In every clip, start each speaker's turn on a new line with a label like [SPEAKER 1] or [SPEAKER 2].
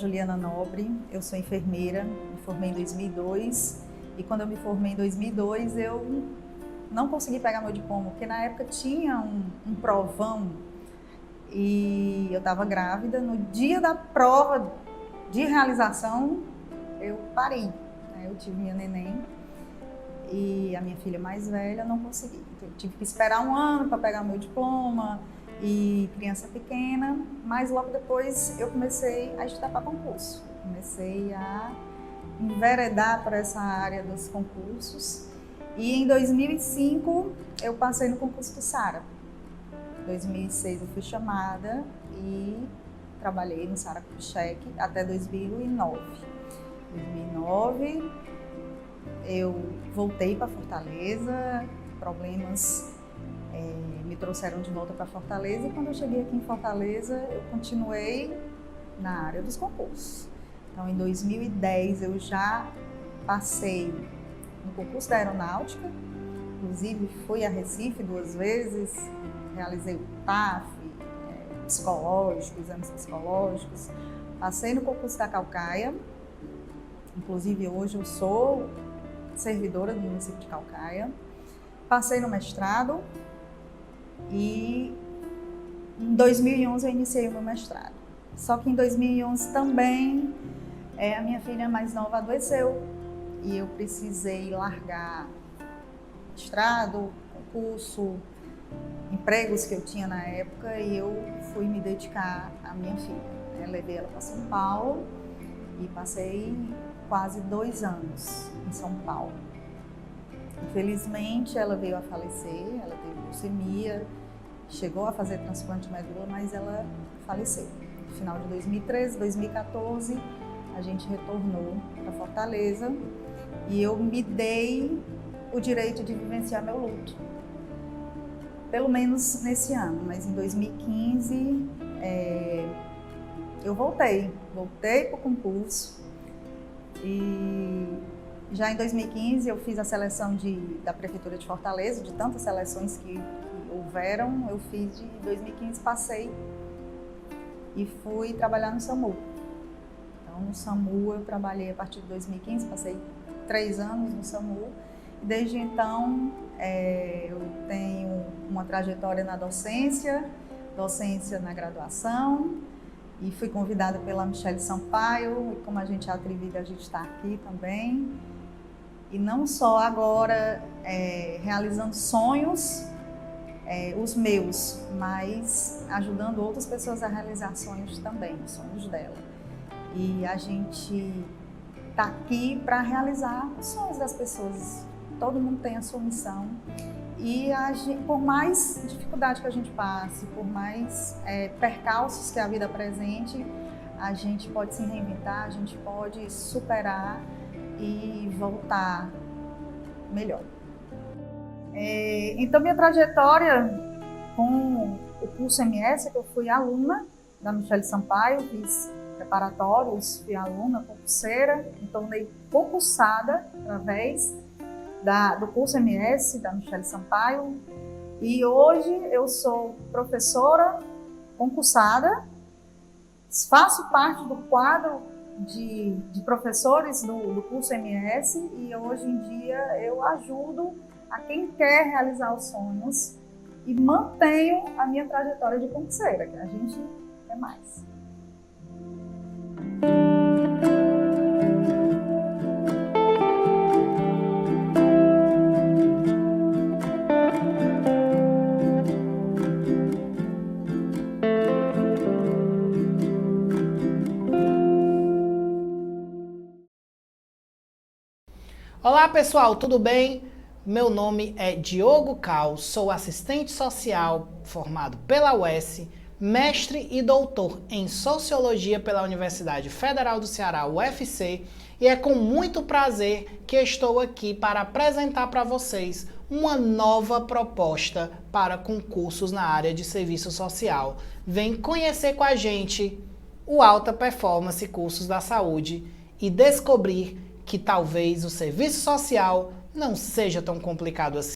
[SPEAKER 1] Juliana Nobre, eu sou enfermeira, me formei em 2002 e quando eu me formei em 2002 eu não consegui pegar meu diploma, porque na época tinha um provão e eu estava grávida. No dia da prova de realização eu parei, né? Eu tive minha neném e a minha filha mais velha não consegui, então eu tive que esperar um ano para pegar meu diploma. E criança pequena, mas logo depois eu comecei a estudar para concurso. Comecei a enveredar para essa área dos concursos. E em 2005 eu passei no concurso do SARA. Em 2006 eu fui chamada e trabalhei no SARA Kubitschek até 2009. Em 2009 eu voltei para Fortaleza, problemas me trouxeram de volta para Fortaleza, e quando eu cheguei aqui em Fortaleza eu continuei na área dos concursos. Então em 2010 eu já passei no concurso da aeronáutica, inclusive fui a Recife 2 vezes, realizei o TAF, psicológico, exames psicológicos, passei no concurso da Caucaia, inclusive hoje eu sou servidora do município de Caucaia, passei no mestrado. E em 2011 eu iniciei o meu mestrado. Só que em 2011 também a minha filha mais nova adoeceu e eu precisei largar mestrado, concurso, empregos que eu tinha na época, e eu fui me dedicar à minha filha. Levei ela para São Paulo e passei quase 2 anos em São Paulo. Infelizmente, ela veio a falecer, ela teve leucemia, chegou a fazer transplante de medula, mas ela faleceu. No final de 2013, 2014, a gente retornou para Fortaleza e eu me dei o direito de vivenciar meu luto. Pelo menos nesse ano, mas em 2015 eu voltei para o concurso e já em 2015 eu fiz a seleção da Prefeitura de Fortaleza, de tantas seleções que houveram, eu fiz de 2015, passei e fui trabalhar no SAMU. Então no SAMU eu trabalhei a partir de 2015, passei 3 anos no SAMU e desde então eu tenho uma trajetória na docência na graduação, e fui convidada pela Michele Sampaio, e como a gente é atrevida, a gente está aqui também. E não só agora realizando sonhos, os meus, mas ajudando outras pessoas a realizar sonhos também, sonhos dela. E a gente está aqui para realizar os sonhos das pessoas. Todo mundo tem a sua missão. E por mais dificuldade que a gente passe, por mais percalços que a vida apresente, a gente pode se reinventar, a gente pode superar e voltar melhor. Então, minha trajetória com o curso MS, que eu fui aluna da Michele Sampaio, fiz preparatórios, fui aluna, concurseira, me tornei concursada através do curso MS da Michele Sampaio, e hoje eu sou professora concursada, faço parte do quadro de professores do curso MS, e hoje em dia eu ajudo a quem quer realizar os sonhos e mantenho a minha trajetória de concurseira, que a gente quer mais.
[SPEAKER 2] Olá pessoal, tudo bem? Meu nome é Diogo Cal, sou assistente social formado pela UES, mestre e doutor em Sociologia pela Universidade Federal do Ceará, UFC, e é com muito prazer que estou aqui para apresentar para vocês uma nova proposta para concursos na área de serviço social. Vem conhecer com a gente o Alta Performance Cursos da Saúde e descobrir que talvez o serviço social não seja tão complicado assim.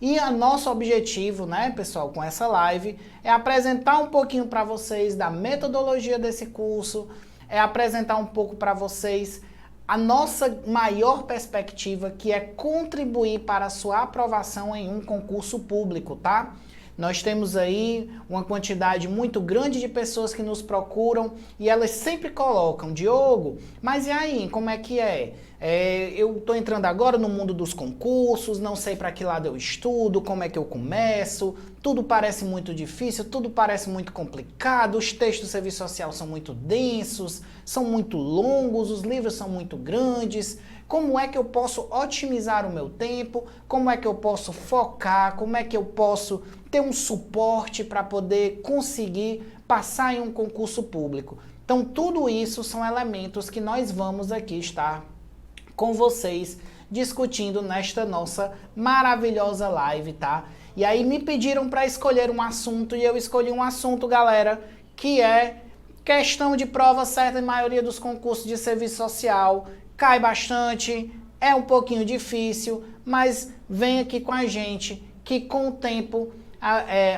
[SPEAKER 2] E o nosso objetivo, né, pessoal, com essa live é apresentar um pouquinho para vocês da metodologia desse curso, é apresentar um pouco para vocês a nossa maior perspectiva, que é contribuir para a sua aprovação em um concurso público, tá? Nós temos aí uma quantidade muito grande de pessoas que nos procuram e elas sempre colocam, Diogo, mas e aí, como é que é? Eu estou entrando agora no mundo dos concursos, não sei para que lado eu estudo, como é que eu começo, tudo parece muito difícil, tudo parece muito complicado, os textos do serviço social são muito densos, são muito longos, os livros são muito grandes. Como é que eu posso otimizar o meu tempo? Como é que eu posso focar? Como é que eu posso ter um suporte para poder conseguir passar em um concurso público? Então, tudo isso são elementos que nós vamos aqui estar com vocês discutindo nesta nossa maravilhosa live, tá? E aí me pediram para escolher um assunto e eu escolhi um assunto, galera, que é questão de prova certa em maioria dos concursos de serviço social. Cai bastante, é um pouquinho difícil, mas vem aqui com a gente que com o tempo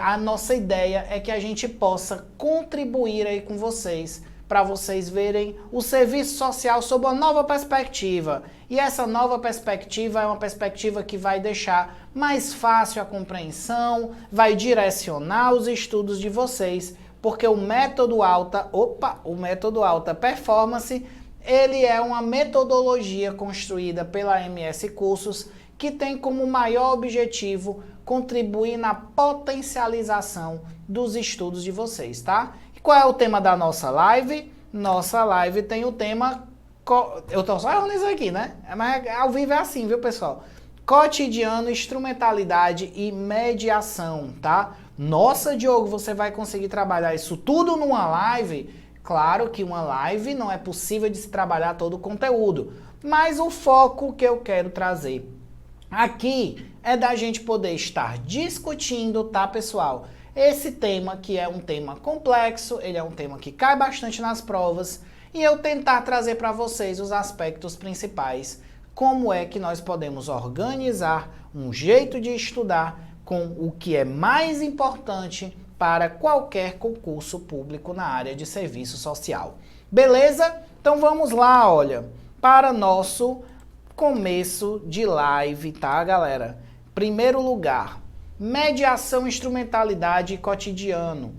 [SPEAKER 2] a nossa ideia é que a gente possa contribuir aí com vocês, para vocês verem o serviço social sob uma nova perspectiva. E essa nova perspectiva é uma perspectiva que vai deixar mais fácil a compreensão, vai direcionar os estudos de vocês, porque o método alta performance, ele é uma metodologia construída pela MS Cursos que tem como maior objetivo contribuir na potencialização dos estudos de vocês, tá? E qual é o tema da nossa live? Nossa live tem o tema... Eu tô só errando isso aqui, né? Mas ao vivo é assim, viu, pessoal? Cotidiano, instrumentalidade e mediação, tá? Nossa, Diogo, você vai conseguir trabalhar isso tudo numa live? Claro que uma live não é possível de se trabalhar todo o conteúdo, mas o foco que eu quero trazer aqui é da gente poder estar discutindo, tá, pessoal? Esse tema que é um tema complexo, ele é um tema que cai bastante nas provas e eu tentar trazer para vocês os aspectos principais, como é que nós podemos organizar um jeito de estudar com o que é mais importante para qualquer concurso público na área de serviço social. Beleza? Então vamos lá, olha, para nosso começo de live, tá, galera? Primeiro lugar, mediação, instrumentalidade e cotidiano.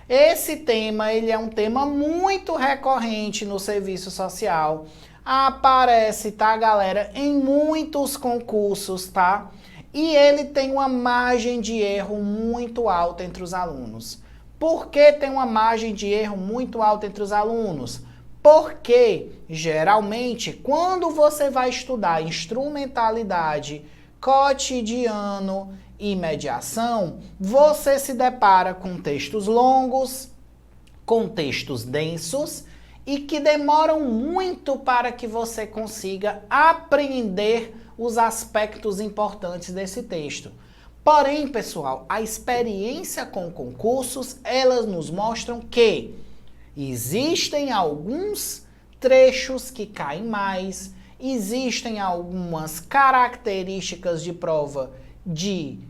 [SPEAKER 2] Esse tema, ele é um tema muito recorrente no serviço social. Aparece, tá, galera, em muitos concursos, tá? E ele tem uma margem de erro muito alta entre os alunos. Por que tem uma margem de erro muito alta entre os alunos? Porque, geralmente, quando você vai estudar instrumentalidade, cotidiano e mediação, você se depara com textos longos, com textos densos e que demoram muito para que você consiga aprender os aspectos importantes desse texto. Porém, pessoal, a experiência com concursos, elas nos mostram que existem alguns trechos que caem mais, existem algumas características de prova de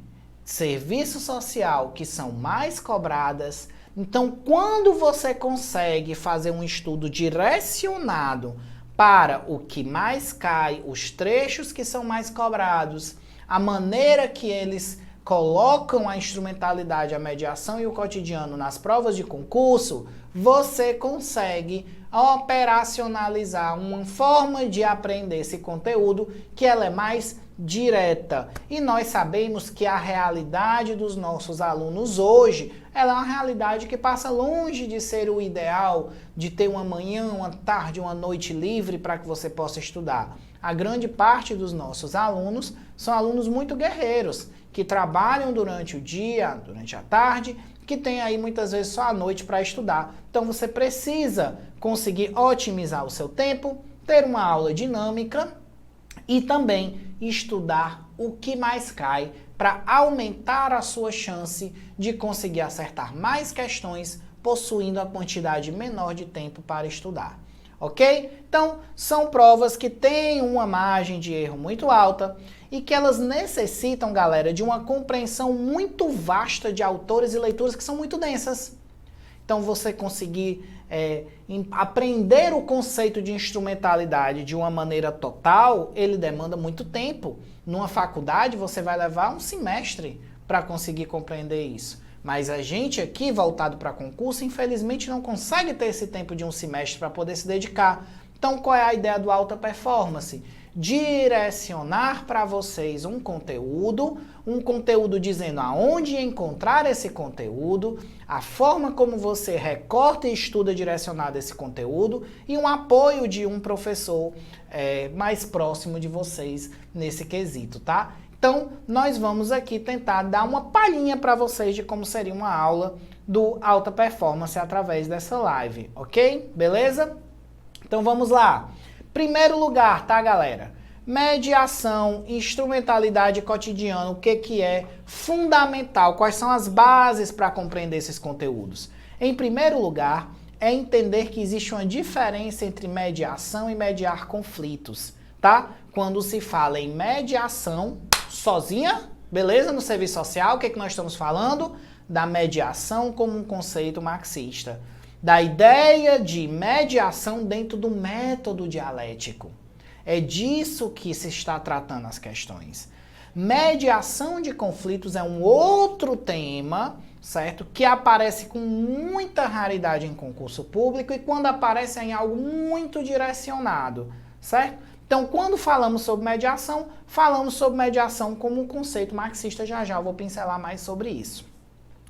[SPEAKER 2] serviço social que são mais cobradas. Então, quando você consegue fazer um estudo direcionado para o que mais cai, os trechos que são mais cobrados, a maneira que eles colocam a instrumentalidade, a mediação e o cotidiano nas provas de concurso, você consegue operacionalizar uma forma de aprender esse conteúdo que ela é mais direta. E nós sabemos que a realidade dos nossos alunos hoje, ela é uma realidade que passa longe de ser o ideal, de ter uma manhã, uma tarde, uma noite livre para que você possa estudar. A grande parte dos nossos alunos são alunos muito guerreiros, que trabalham durante o dia, durante a tarde, que tem aí muitas vezes só a noite para estudar. Então você precisa conseguir otimizar o seu tempo, ter uma aula dinâmica e também estudar o que mais cai para aumentar a sua chance de conseguir acertar mais questões possuindo a quantidade menor de tempo para estudar. Ok? Então, são provas que têm uma margem de erro muito alta e que elas necessitam, galera, de uma compreensão muito vasta de autores e leituras que são muito densas. Então, você conseguir aprender o conceito de instrumentalidade de uma maneira total, ele demanda muito tempo. Numa faculdade, você vai levar um semestre para conseguir compreender isso. Mas a gente aqui, voltado para concurso, infelizmente não consegue ter esse tempo de um semestre para poder se dedicar. Então, qual é a ideia do Alta Performance? Direcionar para vocês um conteúdo dizendo aonde encontrar esse conteúdo, a forma como você recorta e estuda direcionado esse conteúdo e um apoio de um professor mais próximo de vocês nesse quesito, tá? Então, nós vamos aqui tentar dar uma palhinha para vocês de como seria uma aula do Alta Performance através dessa live, ok? Beleza? Então, vamos lá. Primeiro lugar, tá, galera? Mediação, instrumentalidade cotidiana, o que é fundamental? Quais são as bases para compreender esses conteúdos? Em primeiro lugar, é entender que existe uma diferença entre mediação e mediar conflitos, tá? Quando se fala em mediação sozinha, beleza? No serviço social, o que nós estamos falando? Da mediação como um conceito marxista. Da ideia de mediação dentro do método dialético. É disso que se está tratando as questões. Mediação de conflitos é um outro tema, certo? Que aparece com muita raridade em concurso público e quando aparece é em algo muito direcionado, certo? Então, quando falamos sobre mediação como um conceito marxista. Já eu vou pincelar mais sobre isso.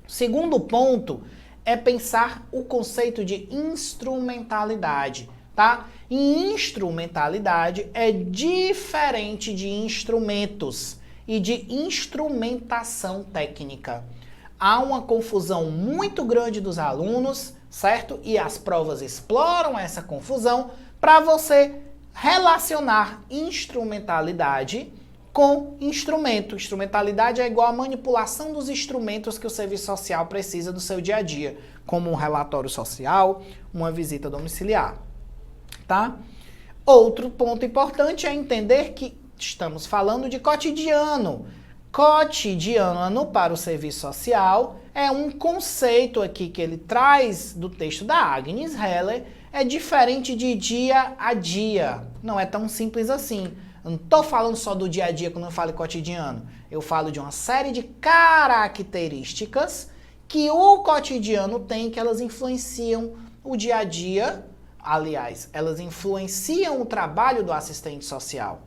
[SPEAKER 2] O segundo ponto é pensar o conceito de instrumentalidade, tá? E instrumentalidade é diferente de instrumentos e de instrumentação técnica. Há uma confusão muito grande dos alunos, certo? E as provas exploram essa confusão para você relacionar instrumentalidade com instrumento. Instrumentalidade é igual à manipulação dos instrumentos que o serviço social precisa do seu dia a dia, como um relatório social, uma visita domiciliar, tá? Outro ponto importante é entender que estamos falando de cotidiano. Cotidiano para o serviço social é um conceito aqui que ele traz do texto da Agnes Heller, é diferente de dia a dia. Não é tão simples assim. Eu não estou falando só do dia a dia quando eu falo cotidiano. Eu falo de uma série de características que o cotidiano tem, que elas influenciam o dia a dia. Aliás, elas influenciam o trabalho do assistente social.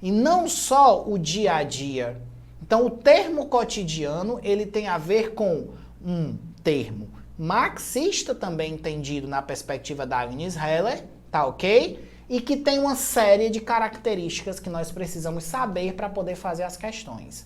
[SPEAKER 2] E não só o dia a dia. Então, o termo cotidiano, ele tem a ver com um termo marxista, também entendido na perspectiva da Agnes Heller, tá ok? E que tem uma série de características que nós precisamos saber para poder fazer as questões.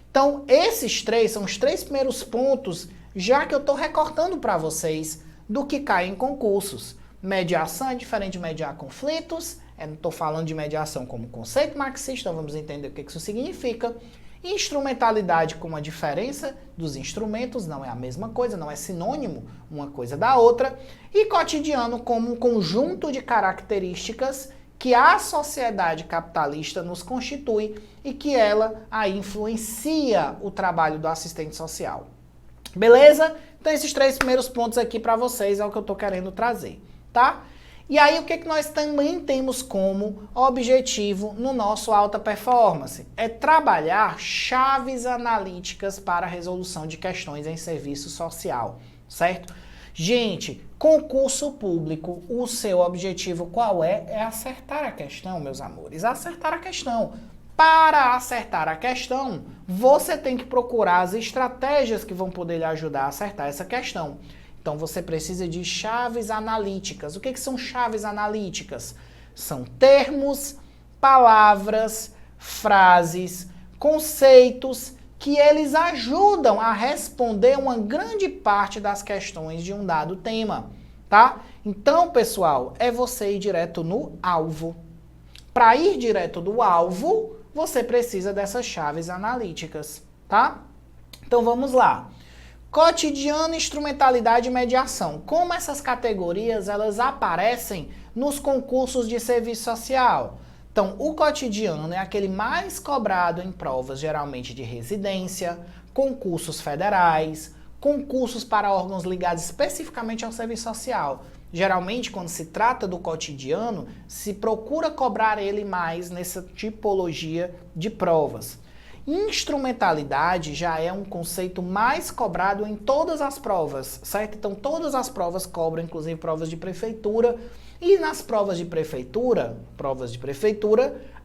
[SPEAKER 2] Então, esses três são os três primeiros pontos, já que eu estou recortando para vocês do que cai em concursos. Mediação é diferente de mediar conflitos, não estou falando de mediação como conceito marxista, vamos entender o que isso significa. Instrumentalidade como a diferença dos instrumentos, não é a mesma coisa, não é sinônimo uma coisa da outra. E cotidiano como um conjunto de características que a sociedade capitalista nos constitui e que ela aí influencia o trabalho do assistente social. Beleza? Então esses três primeiros pontos aqui para vocês é o que eu estou querendo trazer, tá? E aí, o que nós também temos como objetivo no nosso Alta Performance? É trabalhar chaves analíticas para a resolução de questões em serviço social, certo? Gente, concurso público, o seu objetivo qual é? É acertar a questão, meus amores, acertar a questão. Para acertar a questão, você tem que procurar as estratégias que vão poder lhe ajudar a acertar essa questão. Então, você precisa de chaves analíticas. O que são chaves analíticas? São termos, palavras, frases, conceitos que eles ajudam a responder uma grande parte das questões de um dado tema, tá? Então, pessoal, é você ir direto no alvo. Para ir direto do alvo, você precisa dessas chaves analíticas, tá? Então, vamos lá. Cotidiano, instrumentalidade e mediação. Como essas categorias elas aparecem nos concursos de serviço social? Então, o cotidiano é aquele mais cobrado em provas, geralmente de residência, concursos federais, concursos para órgãos ligados especificamente ao serviço social. Geralmente, quando se trata do cotidiano, se procura cobrar ele mais nessa tipologia de provas. Instrumentalidade já é um conceito mais cobrado em todas as provas, certo? Então, todas as provas cobram, inclusive provas de prefeitura, e nas provas de prefeitura,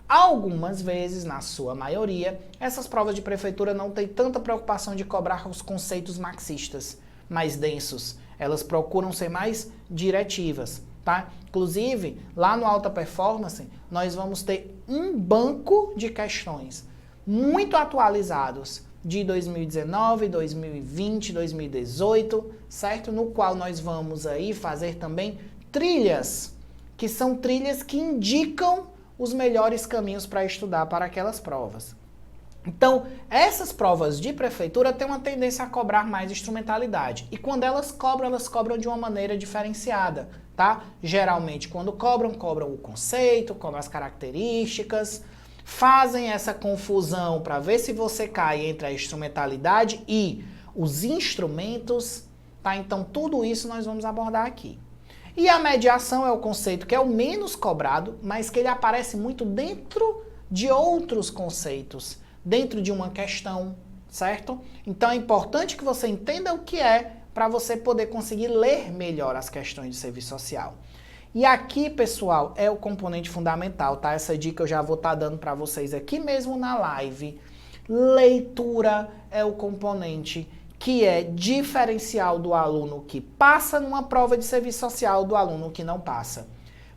[SPEAKER 2] algumas vezes, na sua maioria, essas provas de prefeitura não têm tanta preocupação de cobrar os conceitos marxistas, mais densos. Elas procuram ser mais diretivas, tá? Inclusive, lá no Alta Performance, nós vamos ter um banco de questões muito atualizados de 2019, 2020, 2018, certo? No qual nós vamos aí fazer também trilhas, que são trilhas que indicam os melhores caminhos para estudar para aquelas provas. Então, essas provas de prefeitura têm uma tendência a cobrar mais instrumentalidade. E quando elas cobram de uma maneira diferenciada, tá? Geralmente, quando cobram o conceito, cobram as características, fazem essa confusão para ver se você cai entre a instrumentalidade e os instrumentos, tá? Então, tudo isso nós vamos abordar aqui. E a mediação é o conceito que é o menos cobrado, mas que ele aparece muito dentro de outros conceitos, dentro de uma questão, certo? Então é importante que você entenda o que é para você poder conseguir ler melhor as questões de serviço social. E aqui, pessoal, é o componente fundamental, tá? Essa dica eu já vou estar dando para vocês aqui mesmo na live. Leitura é o componente que é diferencial do aluno que passa numa prova de serviço social do aluno que não passa.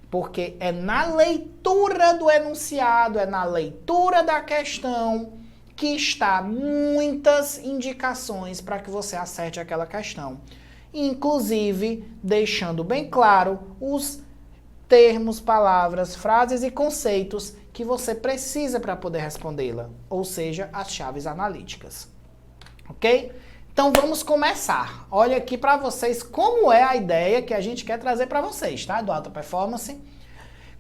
[SPEAKER 2] Porque é na leitura do enunciado, é na leitura da questão que está muitas indicações para que você acerte aquela questão. Inclusive, deixando bem claro os termos, palavras, frases e conceitos que você precisa para poder respondê-la, ou seja, as chaves analíticas. Ok? Então vamos começar. Olha aqui para vocês como é a ideia que a gente quer trazer para vocês, tá? Do Alta Performance.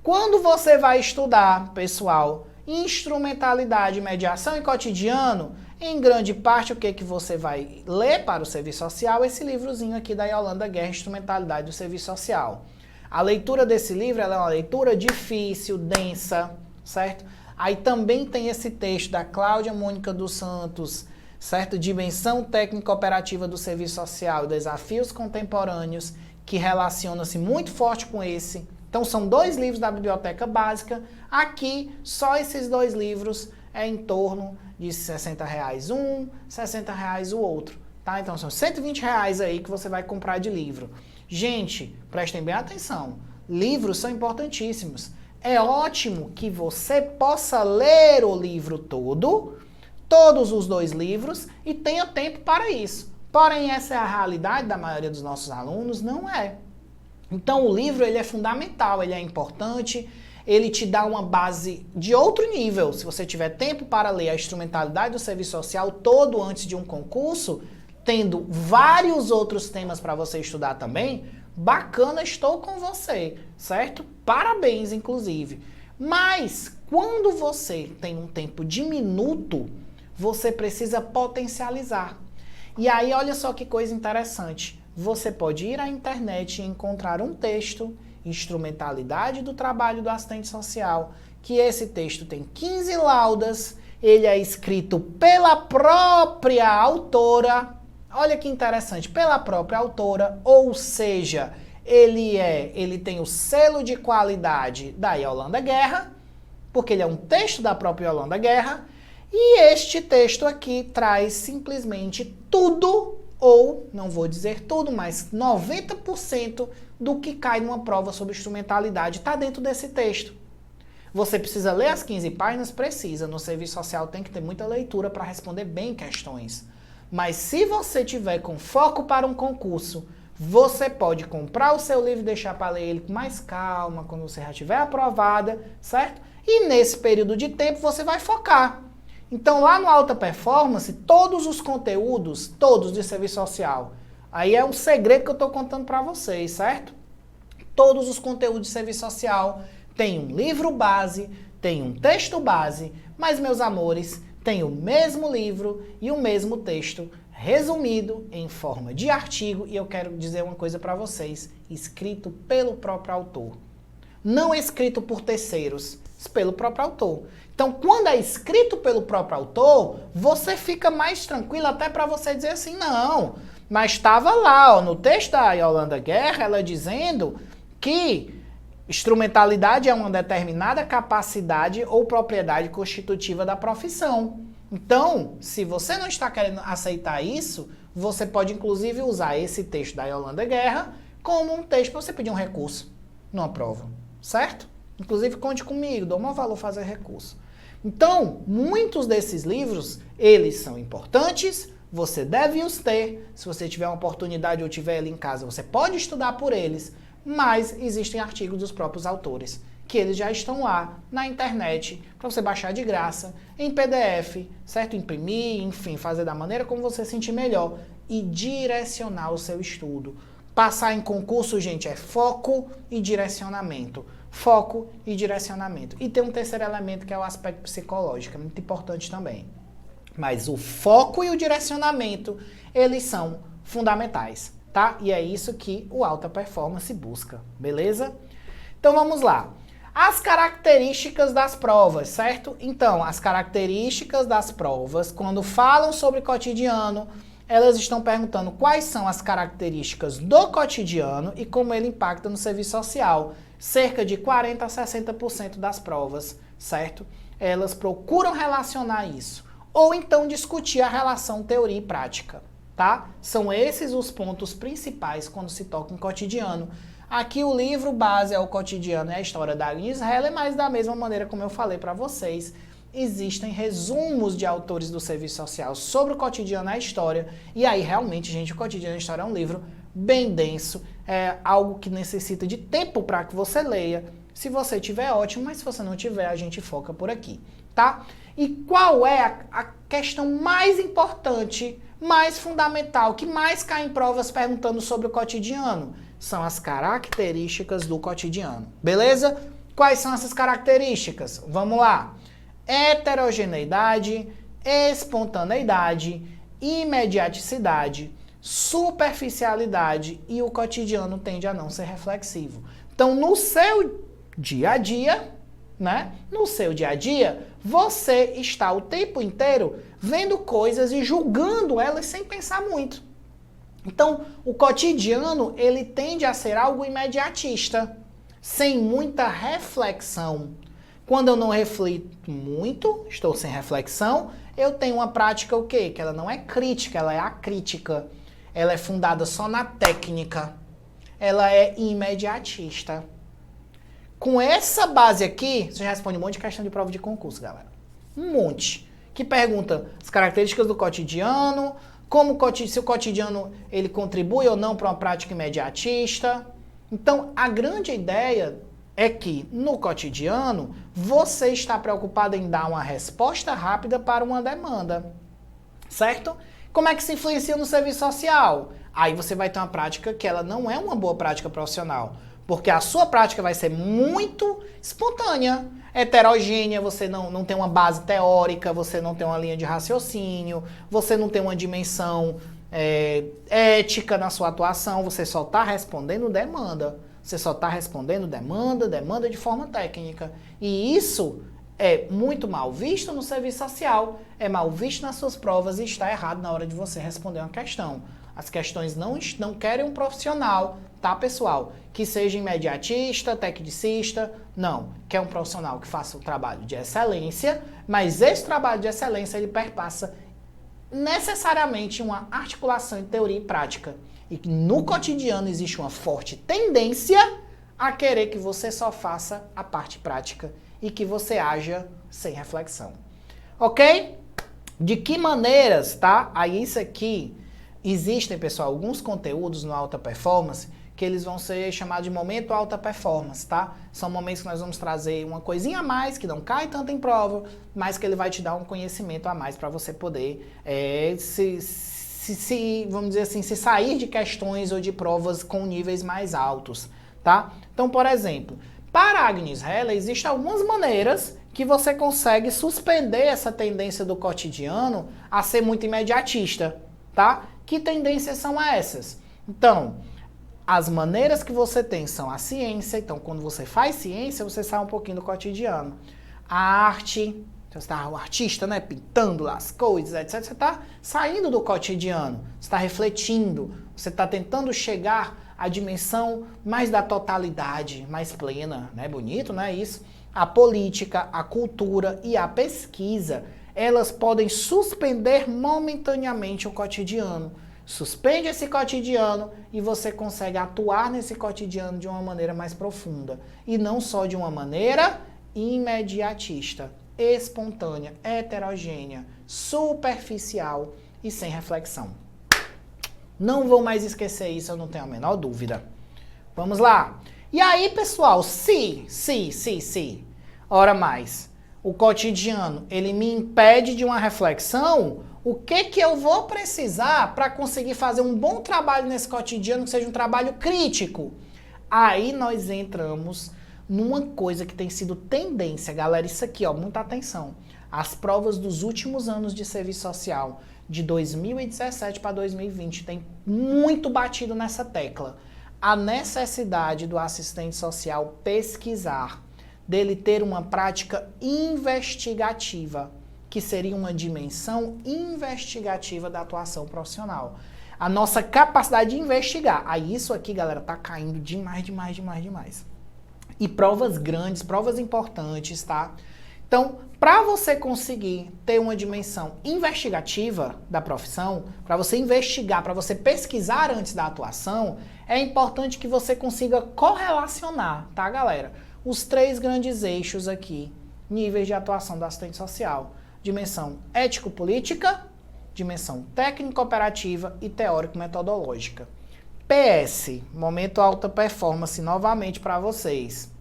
[SPEAKER 2] Quando você vai estudar, pessoal, instrumentalidade, mediação e cotidiano, em grande parte o que você vai ler para o serviço social? Esse livrozinho aqui da Yolanda Guerra, Instrumentalidade do Serviço Social. A leitura desse livro ela é uma leitura difícil, densa, certo? Aí também tem esse texto da Cláudia Mônica dos Santos, certo? Dimensão técnica operativa do serviço social, desafios contemporâneos, que relaciona-se muito forte com esse. Então são 2 livros da biblioteca básica. Aqui, só esses 2 livros é em torno de R$60 um, R$60 o outro, tá? Então são R$120 aí que você vai comprar de livro. Gente, prestem bem atenção. Livros são importantíssimos. É ótimo que você possa ler o livro todo, todos os 2 livros, e tenha tempo para isso. Porém, essa é a realidade da maioria dos nossos alunos, não é. Então, o livro ele é fundamental, ele é importante, ele te dá uma base de outro nível. Se você tiver tempo para ler a instrumentalidade do serviço social todo antes de um concurso, tendo vários outros temas para você estudar também, bacana, estou com você, certo? Parabéns, inclusive. Mas, quando você tem um tempo diminuto, você precisa potencializar. E aí, olha só que coisa interessante. Você pode ir à internet e encontrar um texto, Instrumentalidade do Trabalho do Assistente Social, que esse texto tem 15 laudas, ele é escrito pela própria autora, olha que interessante, pela própria autora, ou seja, ele tem o selo de qualidade da Yolanda Guerra, porque ele é um texto da própria Yolanda Guerra, e este texto aqui traz simplesmente tudo, ou não vou dizer tudo, mas 90% do que cai numa prova sobre instrumentalidade está dentro desse texto. Você precisa ler as 15 páginas? Precisa. No serviço social tem que ter muita leitura para responder bem questões. Mas se você tiver com foco para um concurso, você pode comprar o seu livro e deixar para ler ele com mais calma, quando você já estiver aprovada, certo? E nesse período de tempo você vai focar. Então lá no Alta Performance, todos os conteúdos, todos de serviço social, aí é um segredo que eu estou contando para vocês, certo? Todos os conteúdos de serviço social tem um livro base, tem um texto base, mas meus amores, tem o mesmo livro e o mesmo texto resumido em forma de artigo, e eu quero dizer uma coisa para vocês, escrito pelo próprio autor. Não escrito por terceiros, pelo próprio autor. Então, quando é escrito pelo próprio autor, você fica mais tranquilo até para você dizer assim, não, mas estava lá, ó, no texto da Yolanda Guerra, ela dizendo que instrumentalidade é uma determinada capacidade ou propriedade constitutiva da profissão. Então, se você não está querendo aceitar isso, você pode inclusive usar esse texto da Yolanda Guerra como um texto para você pedir um recurso numa prova, certo? Inclusive, conte comigo, dou o maior valor fazer recurso. Então, muitos desses livros, eles são importantes, você deve os ter. Se você tiver uma oportunidade ou tiver ele em casa, você pode estudar por eles, mas existem artigos dos próprios autores, que eles já estão lá na internet, para você baixar de graça, em PDF, certo? Imprimir, enfim, fazer da maneira como você sentir melhor e direcionar o seu estudo. Passar em concurso, gente, é foco e direcionamento. Foco e direcionamento. E tem um terceiro elemento que é o aspecto psicológico, é muito importante também. Mas o foco e o direcionamento, eles são fundamentais, tá? E é isso que o Alta Performance busca, beleza? Então vamos lá. As características das provas, certo? Então, as características das provas, quando falam sobre cotidiano, elas estão perguntando quais são as características do cotidiano e como ele impacta no serviço social. Cerca de 40% a 60% das provas, certo? Elas procuram relacionar isso. Ou então discutir a relação teoria e prática, tá? São esses os pontos principais quando se toca em cotidiano. Aqui o livro base é o cotidiano, é a história da Agnes Heller, mas da mesma maneira como eu falei para vocês, existem resumos de autores do serviço social sobre o cotidiano e a história. E aí, realmente, gente, o cotidiano e a história é um livro bem denso, é algo que necessita de tempo para que você leia. Se você tiver, ótimo, mas se você não tiver, a gente foca por aqui, tá? E qual é a questão mais importante, mais fundamental, que mais cai em provas perguntando sobre o cotidiano? São as características do cotidiano, beleza? Quais são essas características? Vamos lá. Heterogeneidade, espontaneidade, imediaticidade, superficialidade e o cotidiano tende a não ser reflexivo. Então, no seu dia a dia, né? No seu dia a dia, você está o tempo inteiro vendo coisas e julgando elas sem pensar muito. Então, o cotidiano, ele tende a ser algo imediatista, sem muita reflexão. Quando eu não reflito muito, estou sem reflexão, eu tenho uma prática o quê? Que ela não é crítica, ela é acrítica. Ela é fundada só na técnica. Ela é imediatista. Com essa base aqui, você já responde um monte de questão de prova de concurso, galera. Um monte. Que pergunta as características do cotidiano, se o cotidiano ele contribui ou não para uma prática imediatista. Então, a grande ideia é que, no cotidiano, você está preocupado em dar uma resposta rápida para uma demanda, certo? Como é que se influencia no serviço social? Aí você vai ter uma prática que ela não é uma boa prática profissional, porque a sua prática vai ser muito espontânea, heterogênea, você não tem uma base teórica, você não tem uma linha de raciocínio, você não tem uma dimensão ética na sua atuação, você só está respondendo demanda. Você só está respondendo demanda de forma técnica. E isso é muito mal visto no serviço social, é mal visto nas suas provas e está errado na hora de você responder uma questão. As questões não querem um profissional, tá, pessoal? Que seja imediatista, tecnicista, não. Quer um profissional que faça um trabalho de excelência, mas esse trabalho de excelência ele perpassa necessariamente uma articulação de teoria e prática. E que no cotidiano existe uma forte tendência a querer que você só faça a parte prática e que você haja sem reflexão. Ok? De que maneiras, tá? Aí isso aqui, existem, pessoal, alguns conteúdos no Alta Performance que eles vão ser chamados de momento alta performance, tá? São momentos que nós vamos trazer uma coisinha a mais, que não cai tanto em prova, mas que ele vai te dar um conhecimento a mais para você poder vamos dizer assim, se sair de questões ou de provas com níveis mais altos, tá? Então, por exemplo, para a Agnes Heller, existem algumas maneiras que você consegue suspender essa tendência do cotidiano a ser muito imediatista, tá? Que tendências são essas? Então, as maneiras que você tem são a ciência. Então, quando você faz ciência, você sai um pouquinho do cotidiano. A arte, você está o artista, né, pintando lá as coisas, etc. Você está saindo do cotidiano, você está refletindo, você está tentando chegar à dimensão mais da totalidade, mais plena, né? Bonito, não é isso? A política, a cultura e a pesquisa, elas podem suspender momentaneamente o cotidiano. Suspende esse cotidiano e você consegue atuar nesse cotidiano de uma maneira mais profunda. E não só de uma maneira imediatista, espontânea, heterogênea, superficial e sem reflexão. Não vou mais esquecer isso, eu não tenho a menor dúvida. Vamos lá. E aí, pessoal, se, ora mais, o cotidiano, ele me impede de uma reflexão, o que eu vou precisar para conseguir fazer um bom trabalho nesse cotidiano, que seja um trabalho crítico? Aí nós entramos numa coisa que tem sido tendência, galera, isso aqui, ó, muita atenção. As provas dos últimos anos de serviço social, de 2017 para 2020, tem muito batido nessa tecla. A necessidade do assistente social pesquisar, dele ter uma prática investigativa, que seria uma dimensão investigativa da atuação profissional. A nossa capacidade de investigar. Aí isso aqui, galera, tá caindo demais. E provas grandes, provas importantes, tá? Então, para você conseguir ter uma dimensão investigativa da profissão, para você investigar, para você pesquisar antes da atuação, é importante que você consiga correlacionar, tá, galera? Os 3 grandes eixos aqui, níveis de atuação do assistente social. Dimensão ético-política, dimensão técnico-operativa e teórico-metodológica. PS, momento alta performance novamente para vocês.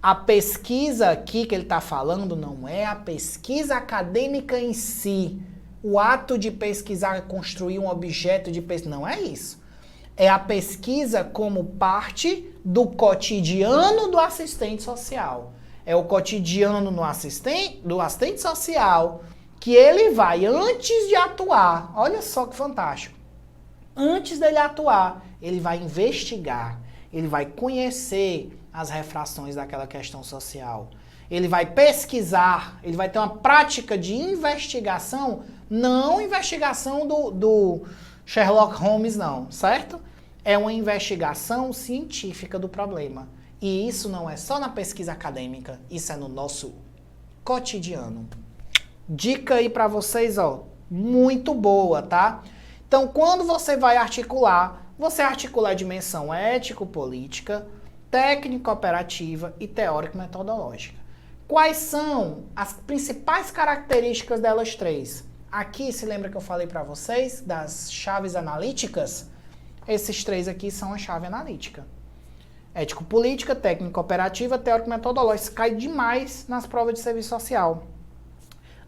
[SPEAKER 2] A pesquisa aqui que ele está falando não é a pesquisa acadêmica em si. O ato de pesquisar, construir um objeto de pesquisa, não é isso. É a pesquisa como parte do cotidiano do assistente social. É o cotidiano do assistente social que ele vai, antes de atuar, olha só que fantástico, antes dele atuar, ele vai investigar, ele vai conhecer as refrações daquela questão social, ele vai pesquisar, ele vai ter uma prática de investigação, não investigação do Sherlock Holmes não, certo? É uma investigação científica do problema. E isso não é só na pesquisa acadêmica, isso é no nosso cotidiano. Dica aí para vocês, ó, muito boa, tá? Então, quando você vai articular, você articula a dimensão ético-política, técnico-operativa e teórico-metodológica. Quais são as principais características delas 3? Aqui, se lembra que eu falei para vocês das chaves analíticas? Esses 3 aqui são a chave analítica. Ético-política, técnico-operativa, teórico-metodológica. Cai demais nas provas de serviço social.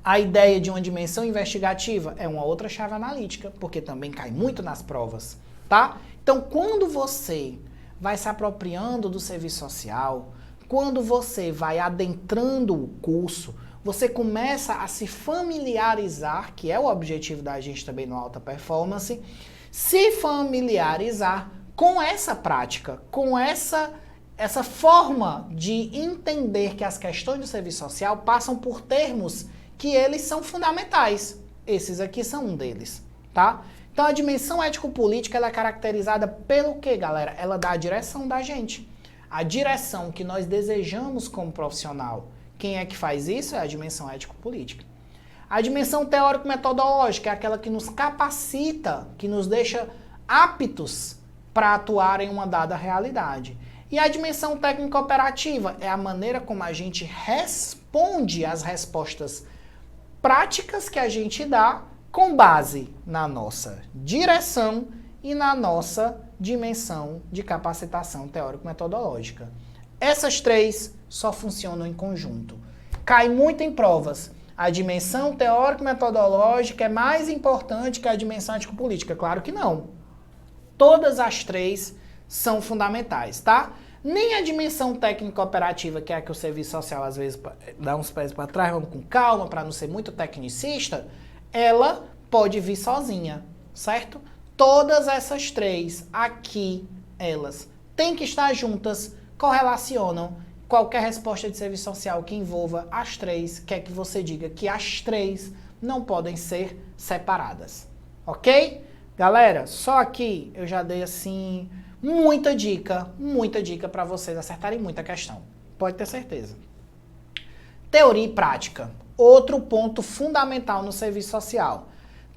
[SPEAKER 2] A ideia de uma dimensão investigativa é uma outra chave analítica, porque também cai muito nas provas, tá? Então, quando você vai se apropriando do serviço social, quando você vai adentrando o curso, você começa a se familiarizar, que é o objetivo da gente também no Alta Performance, se familiarizar com essa prática, com essa forma de entender que as questões do serviço social passam por termos que eles são fundamentais. Esses aqui são um deles, tá? Então a dimensão ético-política ela é caracterizada pelo quê, galera? Ela dá a direção da gente. A direção que nós desejamos como profissional. Quem é que faz isso? É a dimensão ético-política. A dimensão teórico-metodológica é aquela que nos capacita, que nos deixa aptos para atuar em uma dada realidade. E a dimensão técnico-operativa é a maneira como a gente responde às respostas práticas que a gente dá com base na nossa direção e na nossa dimensão de capacitação teórico-metodológica. Essas 3 só funcionam em conjunto. Cai muito em provas. A dimensão teórico-metodológica é mais importante que a dimensão ético-política. Claro que não. Todas as 3 são fundamentais, tá? Nem a dimensão técnico-operativa, que é a que o serviço social às vezes dá uns pés para trás, vamos com calma, para não ser muito tecnicista, ela pode vir sozinha. certo? Todas essas três aqui, elas têm que estar juntas, correlacionam. Qualquer resposta de serviço social que envolva as três, quer que você diga que as três não podem ser separadas, ok? Galera, só aqui eu já dei assim muita dica para vocês acertarem muita questão. Pode ter certeza. Teoria e prática. Outro ponto fundamental no serviço social.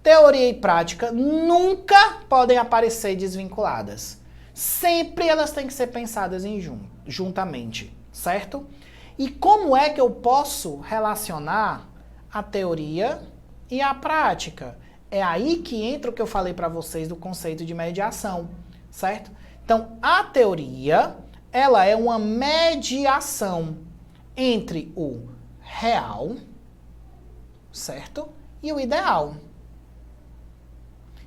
[SPEAKER 2] Teoria e prática nunca podem aparecer desvinculadas. Sempre elas têm que ser pensadas juntamente, certo? E como é que eu posso relacionar a teoria e a prática? É aí que entra o que eu falei para vocês do conceito de mediação, certo? Então, a teoria, ela é uma mediação entre o real, certo? E o ideal.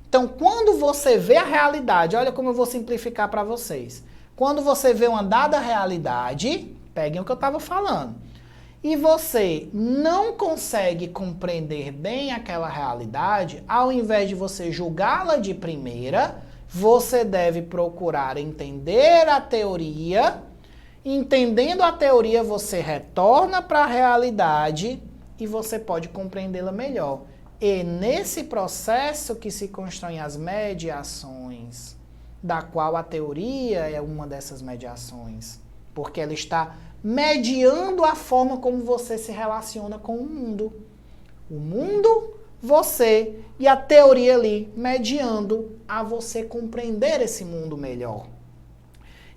[SPEAKER 2] Então, quando você vê a realidade, olha como eu vou simplificar para vocês. Quando você vê uma dada realidade, peguem o que eu estava falando, e você não consegue compreender bem aquela realidade, ao invés de você julgá-la de primeira, você deve procurar entender a teoria. Entendendo a teoria, você retorna para a realidade e você pode compreendê-la melhor. E nesse processo que se constroem as mediações, da qual a teoria é uma dessas mediações, porque ela está mediando a forma como você se relaciona com o mundo. O mundo, você, e a teoria ali mediando a você compreender esse mundo melhor.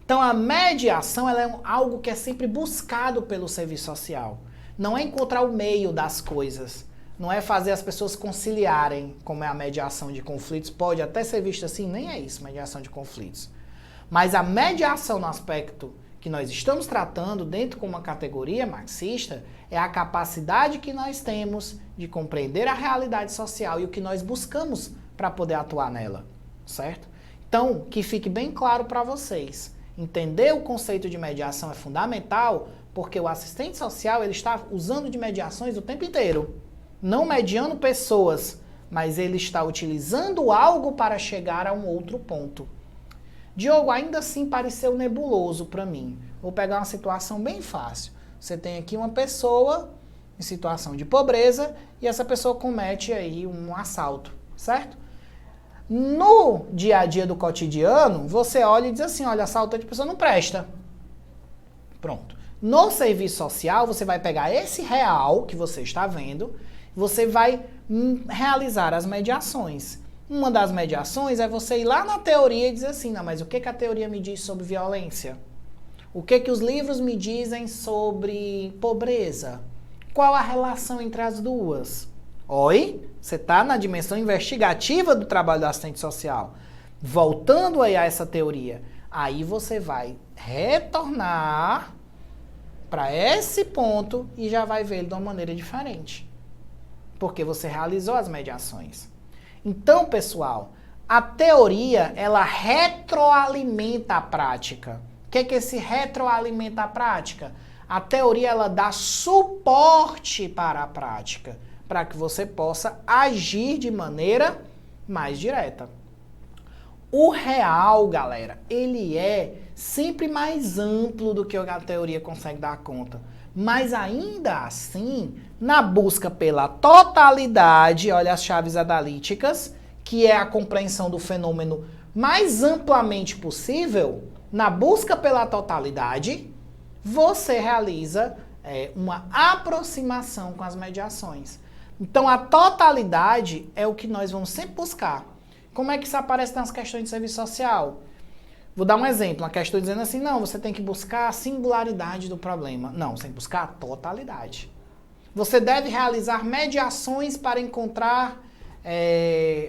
[SPEAKER 2] Então a mediação ela é algo que é sempre buscado pelo serviço social. Não é encontrar o meio das coisas. Não é fazer as pessoas conciliarem, como é a mediação de conflitos. Pode até ser vista assim, nem é isso, mediação de conflitos. Mas a mediação no aspecto que nós estamos tratando dentro de uma categoria marxista é a capacidade que nós temos de compreender a realidade social e o que nós buscamos para poder atuar nela, certo? Então, que fique bem claro para vocês. Entender o conceito de mediação é fundamental porque o assistente social ele está usando de mediações o tempo inteiro. Não mediando pessoas, mas ele está utilizando algo para chegar a um outro ponto. Diogo, ainda assim pareceu nebuloso para mim. Vou pegar uma situação bem fácil. Você tem aqui uma pessoa em situação de pobreza e essa pessoa comete aí um assalto, certo? No dia a dia do cotidiano, você olha e diz assim, olha, assaltante, a pessoa não presta. Pronto. No serviço social, você vai pegar esse real que você está vendo, você vai realizar as mediações. Uma das mediações é você ir lá na teoria e dizer assim, não, mas o que a teoria me diz sobre violência? O que os livros me dizem sobre pobreza? Qual a relação entre as duas? Oi, você está na dimensão investigativa do trabalho do assistente social. Voltando aí a essa teoria, aí você vai retornar para esse ponto e já vai ver ele de uma maneira diferente. Porque você realizou as mediações. Então, pessoal, a teoria, ela retroalimenta a prática. O que é que esse retroalimenta a prática? A teoria, ela dá suporte para a prática, para que você possa agir de maneira mais direta. O real, galera, ele é sempre mais amplo do que a teoria consegue dar conta. Mas ainda assim, na busca pela totalidade, olha as chaves analíticas, que é a compreensão do fenômeno mais amplamente possível, na busca pela totalidade, você realiza uma aproximação com as mediações. Então a totalidade é o que nós vamos sempre buscar. Como é que isso aparece nas questões de serviço social? Vou dar um exemplo, uma questão dizendo assim, não, você tem que buscar a singularidade do problema. Não, você tem que buscar a totalidade. Você deve realizar mediações para encontrar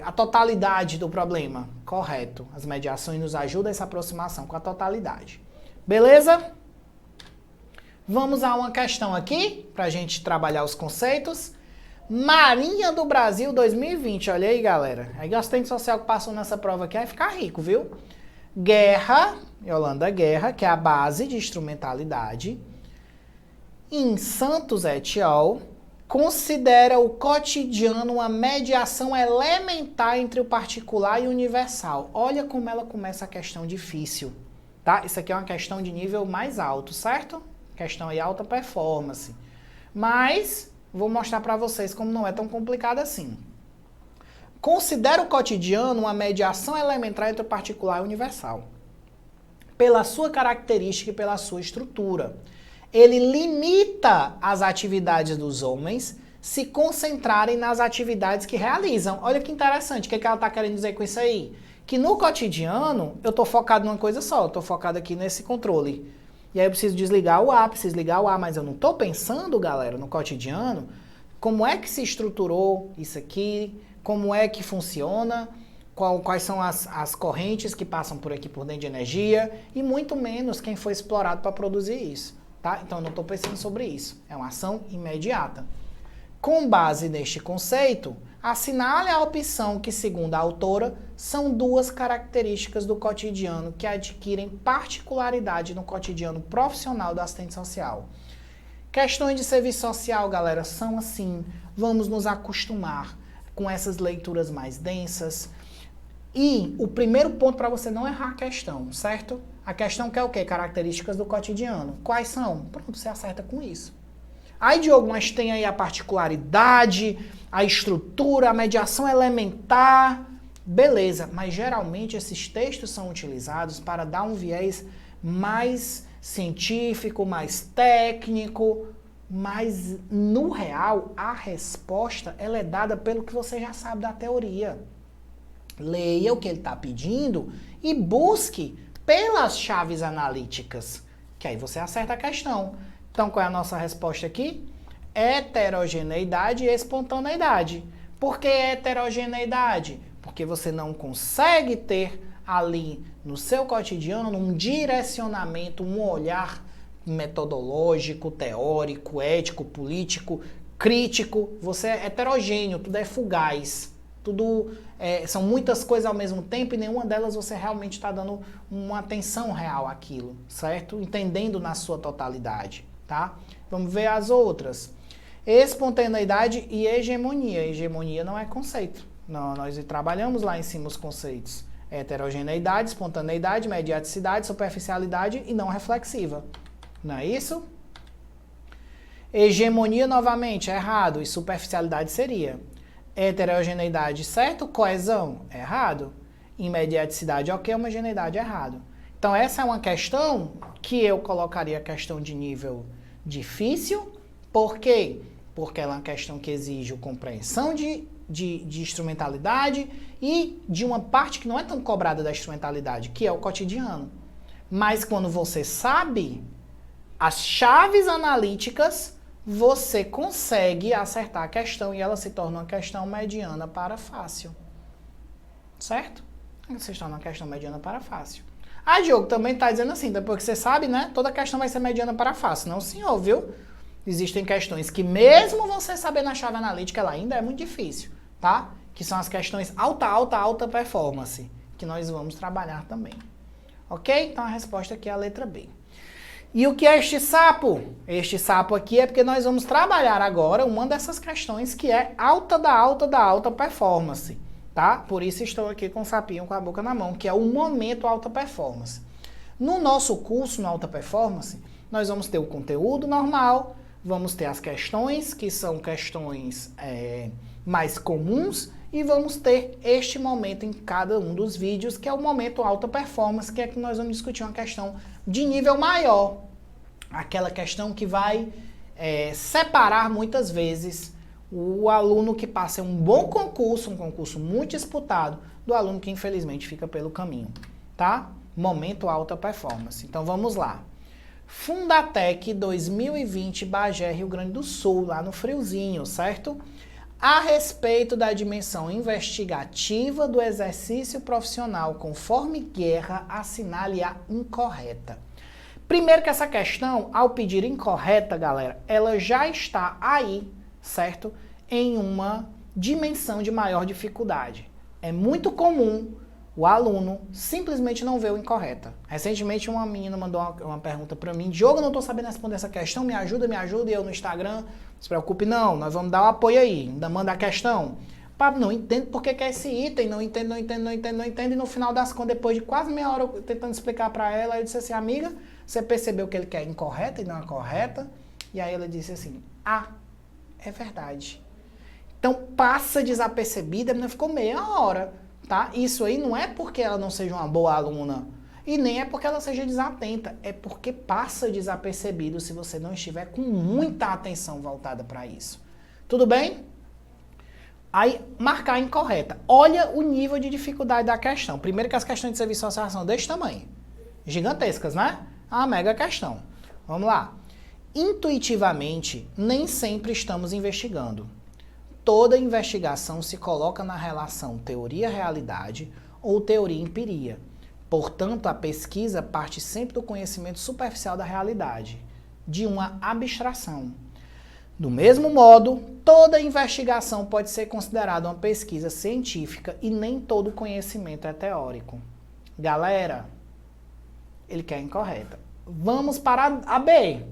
[SPEAKER 2] a totalidade do problema. Correto. As mediações nos ajudam a essa aproximação com a totalidade. Beleza? Vamos a uma questão aqui, para a gente trabalhar os conceitos. Marinha do Brasil 2020. Olha aí, galera. Aí o assistente social que passou nessa prova aqui vai ficar rico, viu? Guerra, Yolanda Guerra, que é a base de instrumentalidade. Em Santos et al., considera o cotidiano uma mediação elementar entre o particular e o universal. Olha como ela começa a questão difícil, tá? Isso aqui é uma questão de nível mais alto, certo? Questão aí alta performance. Mas vou mostrar para vocês como não é tão complicado assim. Considera o cotidiano uma mediação elementar entre o particular e o universal, pela sua característica e pela sua estrutura. Ele limita as atividades dos homens se concentrarem nas atividades que realizam. Olha que interessante, o que ela está querendo dizer com isso aí? Que no cotidiano, eu estou focado numa coisa só, eu estou focado aqui nesse controle. E aí eu preciso desligar o A, preciso ligar o A, mas eu não estou pensando, galera, no cotidiano, como é que se estruturou isso aqui, como é que funciona, quais são as correntes que passam por aqui por dentro de energia, e muito menos quem foi explorado para produzir isso. Tá? Então eu não estou pensando sobre isso, é uma ação imediata. Com base neste conceito, assinale a opção que, segundo a autora, são duas características do cotidiano que adquirem particularidade no cotidiano profissional do assistente social. Questões de serviço social, galera, são assim, vamos nos acostumar com essas leituras mais densas. E o primeiro ponto para você não errar a questão, certo? A questão que é o quê? Características do cotidiano. Quais são? Pronto, você acerta com isso. Aí, Diogo, mas tem aí a particularidade, a estrutura, a mediação elementar. Beleza, mas geralmente esses textos são utilizados para dar um viés mais científico, mais técnico, mas no real a resposta ela é dada pelo que você já sabe da teoria. Leia o que ele está pedindo e busque pelas chaves analíticas, que aí você acerta a questão. Então, qual é a nossa resposta aqui? Heterogeneidade e espontaneidade. Por que heterogeneidade? Porque você não consegue ter ali no seu cotidiano um direcionamento, um olhar metodológico, teórico, ético, político, crítico. Você é heterogêneo, tudo é fugaz. Tudo são muitas coisas ao mesmo tempo e nenhuma delas você realmente está dando uma atenção real àquilo, certo? Entendendo na sua totalidade, tá? Vamos ver as outras. Espontaneidade e hegemonia. Hegemonia não é conceito. Não, nós trabalhamos lá em cima os conceitos. Heterogeneidade, espontaneidade, mediaticidade, superficialidade e não reflexiva. Não é isso? Hegemonia, novamente, é errado. E superficialidade seria. Heterogeneidade, certo? Coesão, errado. Imediaticidade, ok. Homogeneidade, errado. Então, essa é uma questão que eu colocaria a questão de nível difícil. Por quê? Porque ela é uma questão que exige compreensão de instrumentalidade e de uma parte que não é tão cobrada da instrumentalidade, que é o cotidiano. Mas quando você sabe as chaves analíticas, você consegue acertar a questão e ela se torna uma questão mediana para fácil. Certo? Você se torna uma questão mediana para fácil. Ah, Diogo, também está dizendo assim, depois que você sabe, né? Toda questão vai ser mediana para fácil. Não, senhor, viu? Existem questões que mesmo você sabendo a chave analítica, ela ainda é muito difícil, tá? Que são as questões alta performance, que nós vamos trabalhar também. Ok? Então a resposta aqui é a letra B. E o que é este sapo? Este sapo aqui é porque nós vamos trabalhar agora uma dessas questões que é alta performance, tá? Por isso estou aqui com o sapinho com a boca na mão, que é o momento alta performance. No nosso curso, no alta performance, nós vamos ter o conteúdo normal, vamos ter as questões, que são questões mais comuns, e vamos ter este momento em cada um dos vídeos, que é o momento alta performance, que é que nós vamos discutir uma questão de nível maior. Aquela questão que vai separar muitas vezes o aluno que passa um bom concurso, um concurso muito disputado, do aluno que infelizmente fica pelo caminho, tá? Momento alta performance. Então vamos lá. Fundatec 2020, Bagé, Rio Grande do Sul, lá no friozinho, certo? A respeito da dimensão investigativa do exercício profissional conforme guerra, assinale a incorreta. Primeiro que essa questão, ao pedir incorreta, galera, ela já está aí, certo? Em uma dimensão de maior dificuldade. É muito comum o aluno simplesmente não vê o incorreta. Recentemente uma menina mandou uma pergunta para mim, Diogo, eu não estou sabendo responder essa questão, me ajuda, e eu no Instagram, não se preocupe não, nós vamos dar o apoio aí, ainda manda a questão. Pablo, não entendo porque que é esse item, não entendo, e no final das contas, depois de quase meia hora eu tentando explicar para ela, eu disse assim, amiga, você percebeu que ele quer incorreta e não é correta? E aí ela disse assim, é verdade. Então passa desapercebida, a menina ficou meia hora, tá? Isso aí não é porque ela não seja uma boa aluna, e nem é porque ela seja desatenta, é porque passa desapercebido se você não estiver com muita atenção voltada para isso. Tudo bem? Aí, marcar incorreta. Olha o nível de dificuldade da questão. Primeiro que as questões de serviço social são desse tamanho. Gigantescas, né? É uma mega questão. Vamos lá. Intuitivamente, nem sempre estamos investigando. Toda investigação se coloca na relação teoria-realidade ou teoria-empiria. Portanto, a pesquisa parte sempre do conhecimento superficial da realidade, de uma abstração. Do mesmo modo, toda investigação pode ser considerada uma pesquisa científica e nem todo conhecimento é teórico. Galera, ele quer incorreta. Vamos para a B.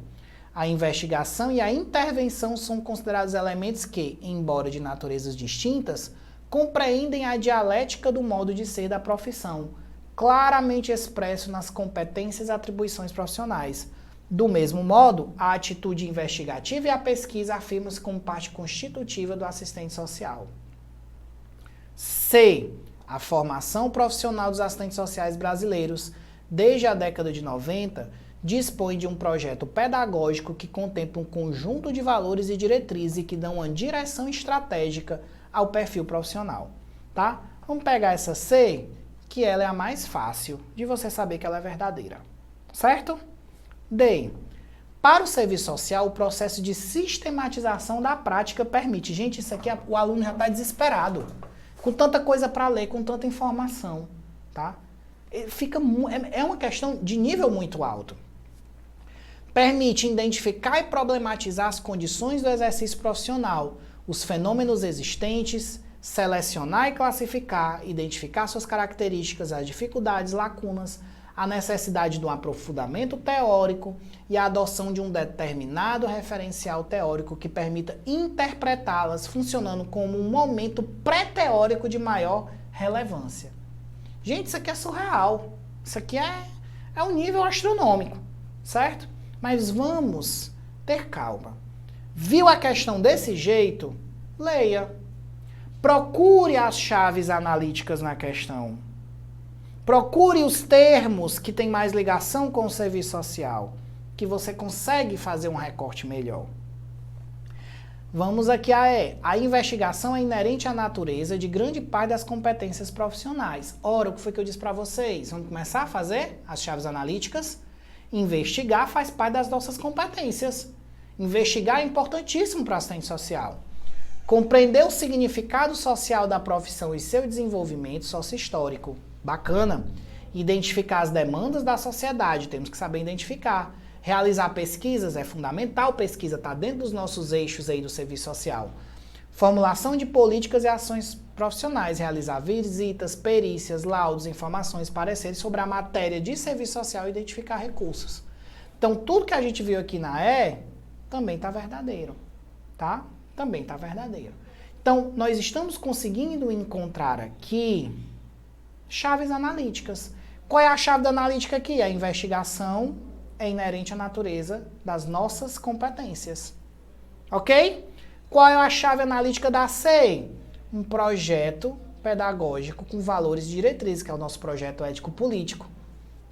[SPEAKER 2] A investigação e a intervenção são considerados elementos que, embora de naturezas distintas, compreendem a dialética do modo de ser da profissão, claramente expresso nas competências e atribuições profissionais. Do mesmo modo, a atitude investigativa e a pesquisa afirmam-se como parte constitutiva do assistente social. C. A formação profissional dos assistentes sociais brasileiros, desde a década de 90, dispõe de um projeto pedagógico que contempla um conjunto de valores e diretrizes que dão uma direção estratégica ao perfil profissional. Tá? Vamos pegar essa C, que ela é a mais fácil de você saber que ela é verdadeira. Certo? D. Para o serviço social, o processo de sistematização da prática permite. Gente, isso aqui o aluno já está desesperado. Com tanta coisa para ler, com tanta informação. Tá? É uma questão de nível muito alto. Permite identificar e problematizar as condições do exercício profissional, os fenômenos existentes, selecionar e classificar, identificar suas características, as dificuldades, lacunas, a necessidade de um aprofundamento teórico e a adoção de um determinado referencial teórico que permita interpretá-las, funcionando como um momento pré-teórico de maior relevância. Gente, isso aqui é surreal. Isso aqui é um nível astronômico, certo? Mas vamos ter calma. Viu a questão desse jeito? Leia. Procure as chaves analíticas na questão. Procure os termos que têm mais ligação com o serviço social, que você consegue fazer um recorte melhor. Vamos aqui a E. A investigação é inerente à natureza de grande parte das competências profissionais. Ora, o que foi que eu disse para vocês? Vamos começar a fazer as chaves analíticas? Investigar faz parte das nossas competências. Investigar é importantíssimo para o assistente social. Compreender o significado social da profissão e seu desenvolvimento sócio-histórico. Bacana. Identificar as demandas da sociedade, temos que saber identificar. Realizar pesquisas é fundamental, pesquisa está dentro dos nossos eixos aí do serviço social. Formulação de políticas e ações profissionais, realizar visitas, perícias, laudos, informações, pareceres sobre a matéria de serviço social e identificar recursos. Então, tudo que a gente viu aqui na E também está verdadeiro, tá? Também está verdadeiro. Então, nós estamos conseguindo encontrar aqui chaves analíticas. Qual é a chave da analítica aqui? A investigação é inerente à natureza das nossas competências. Ok? Qual é a chave analítica da C? Um projeto pedagógico com valores e diretrizes, que é o nosso projeto ético-político.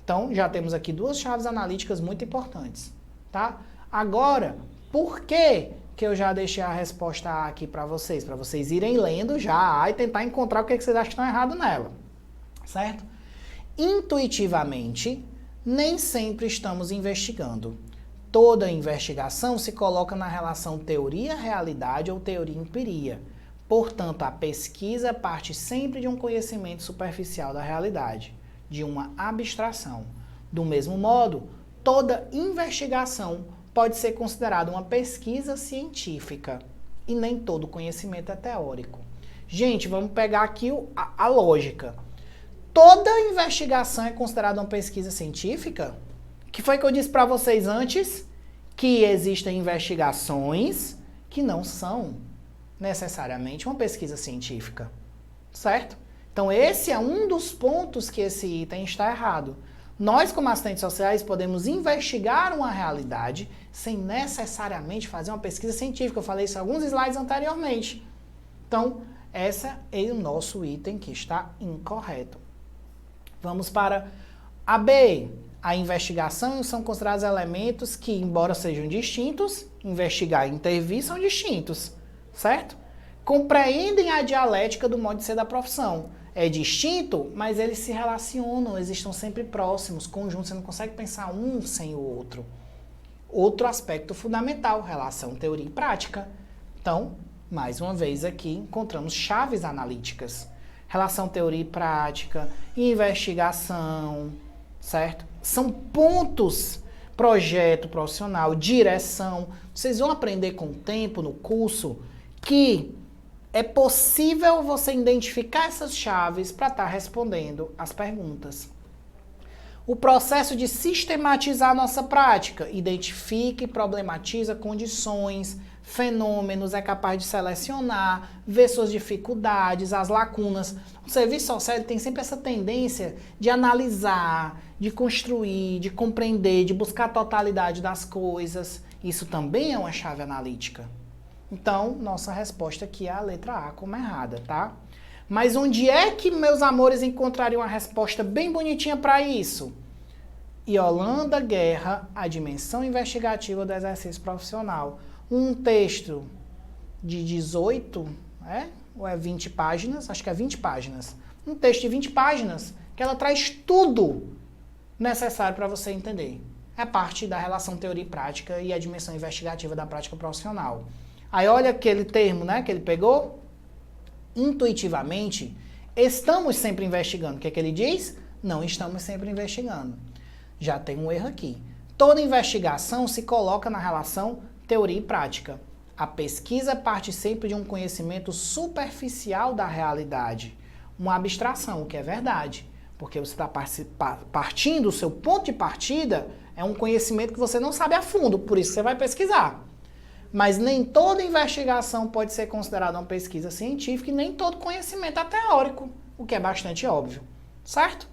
[SPEAKER 2] Então, já temos aqui duas chaves analíticas muito importantes. Tá? Agora, por que eu já deixei a resposta A aqui para vocês irem lendo já e tentar encontrar o que vocês acham que estão errado nela. Certo? Intuitivamente, nem sempre estamos investigando. Toda investigação se coloca na relação teoria-realidade ou teoria-empiria. Portanto, a pesquisa parte sempre de um conhecimento superficial da realidade, de uma abstração. Do mesmo modo, toda investigação pode ser considerada uma pesquisa científica e nem todo conhecimento é teórico. Gente, vamos pegar aqui a lógica. toda investigação é considerada uma pesquisa científica? Que foi que eu disse para vocês antes? Que existem investigações que não são necessariamente uma pesquisa científica, certo? Então esse é um dos pontos que esse item está errado. Nós, como assistentes sociais, podemos investigar uma realidade sem necessariamente fazer uma pesquisa científica. Eu falei isso em alguns slides anteriormente. Então, esse é o nosso item que está incorreto. Vamos para a B. A investigação são considerados elementos que, embora sejam distintos, investigar e intervir são distintos, certo? Compreendem a dialética do modo de ser da profissão. É distinto, mas eles se relacionam, eles estão sempre próximos, conjuntos, você não consegue pensar um sem o outro. Outro aspecto fundamental, relação teoria e prática. Então, mais uma vez aqui, encontramos chaves analíticas. Relação teoria e prática, investigação, certo? São pontos, projeto profissional, direção. Vocês vão aprender com o tempo no curso que é possível você identificar essas chaves para estar respondendo as perguntas. O processo de sistematizar a nossa prática. Identifica e problematiza condições, fenômenos, é capaz de selecionar, ver suas dificuldades, as lacunas. O serviço social tem sempre essa tendência de analisar, de construir, de compreender, de buscar a totalidade das coisas. Isso também é uma chave analítica. Então, nossa resposta aqui é a letra A como errada, tá? Mas onde é que, meus amores, encontrariam uma resposta bem bonitinha para isso? Yolanda Guerra, A Dimensão Investigativa do Exercício Profissional. Um texto de 18, ou é 20 páginas? Acho que é 20 páginas. Um texto de 20 páginas que ela traz tudo necessário para você entender. É parte da relação teoria e prática e a dimensão investigativa da prática profissional. Aí olha aquele termo, né, que ele pegou. Intuitivamente, estamos sempre investigando. O que é que ele diz? Não estamos sempre investigando. Já tem um erro aqui. Toda investigação se coloca na relação teoria e prática. A pesquisa parte sempre de um conhecimento superficial da realidade. Uma abstração, o que é verdade. Porque você está partindo, o seu ponto de partida é um conhecimento que você não sabe a fundo, por isso você vai pesquisar. Mas nem toda investigação pode ser considerada uma pesquisa científica e nem todo conhecimento é teórico, o que é bastante óbvio, certo?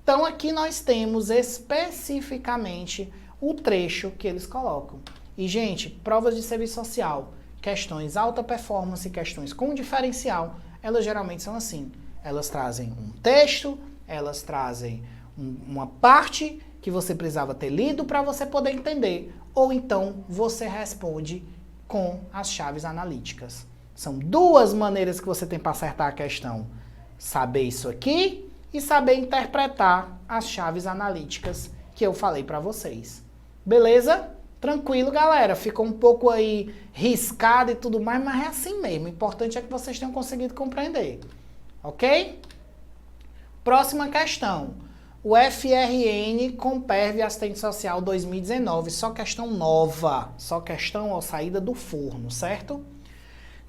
[SPEAKER 2] Então aqui nós temos especificamente o trecho que eles colocam. E, gente, provas de serviço social, questões alta performance, questões com diferencial, elas geralmente são assim. Elas trazem um texto, elas trazem uma parte que você precisava ter lido para você poder entender. Ou então você responde com as chaves analíticas. São duas maneiras que você tem para acertar a questão. Saber isso aqui e saber interpretar as chaves analíticas que eu falei para vocês. Beleza? Tranquilo, galera. Ficou um pouco aí riscado e tudo mais, mas é assim mesmo. O importante é que vocês tenham conseguido compreender. Ok? Próxima questão. O FRN Comperv Assistente Social 2019. Só questão nova. Só questão saída do forno, certo?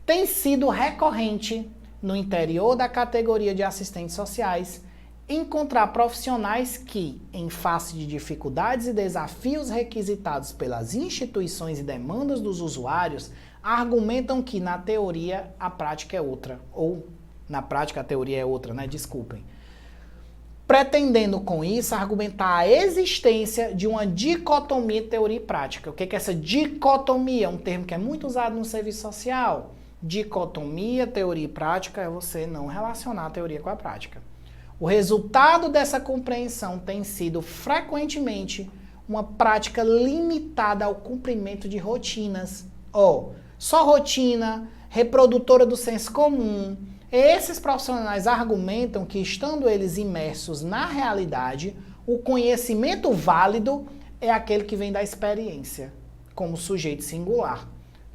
[SPEAKER 2] Tem sido recorrente no interior da categoria de assistentes sociais encontrar profissionais que, em face de dificuldades e desafios requisitados pelas instituições e demandas dos usuários, argumentam que na teoria a prática é outra. Ou na prática a teoria é outra, né? Desculpem. Pretendendo com isso argumentar a existência de uma dicotomia teoria e prática. O que é essa dicotomia? É um termo que é muito usado no serviço social. Dicotomia, teoria e prática é você não relacionar a teoria com a prática. O resultado dessa compreensão tem sido frequentemente uma prática limitada ao cumprimento de rotinas. Só rotina, reprodutora do senso comum. Esses profissionais argumentam que, estando eles imersos na realidade, o conhecimento válido é aquele que vem da experiência, como sujeito singular.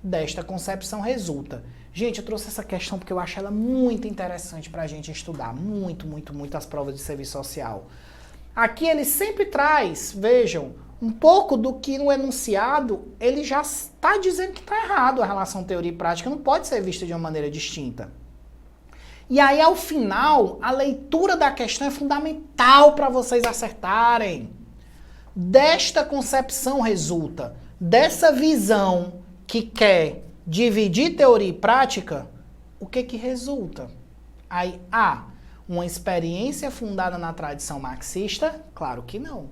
[SPEAKER 2] Desta concepção resulta. Gente, eu trouxe essa questão porque eu acho ela muito interessante para a gente estudar. Muito, muito, muito as provas de serviço social. Aqui ele sempre traz, vejam, um pouco do que no enunciado ele já está dizendo que está errado. A relação teoria e prática não pode ser vista de uma maneira distinta. E aí, ao final, a leitura da questão é fundamental para vocês acertarem. Desta concepção resulta, dessa visão que quer dividir teoria e prática, o que resulta? Aí, uma experiência fundada na tradição marxista? Claro que não.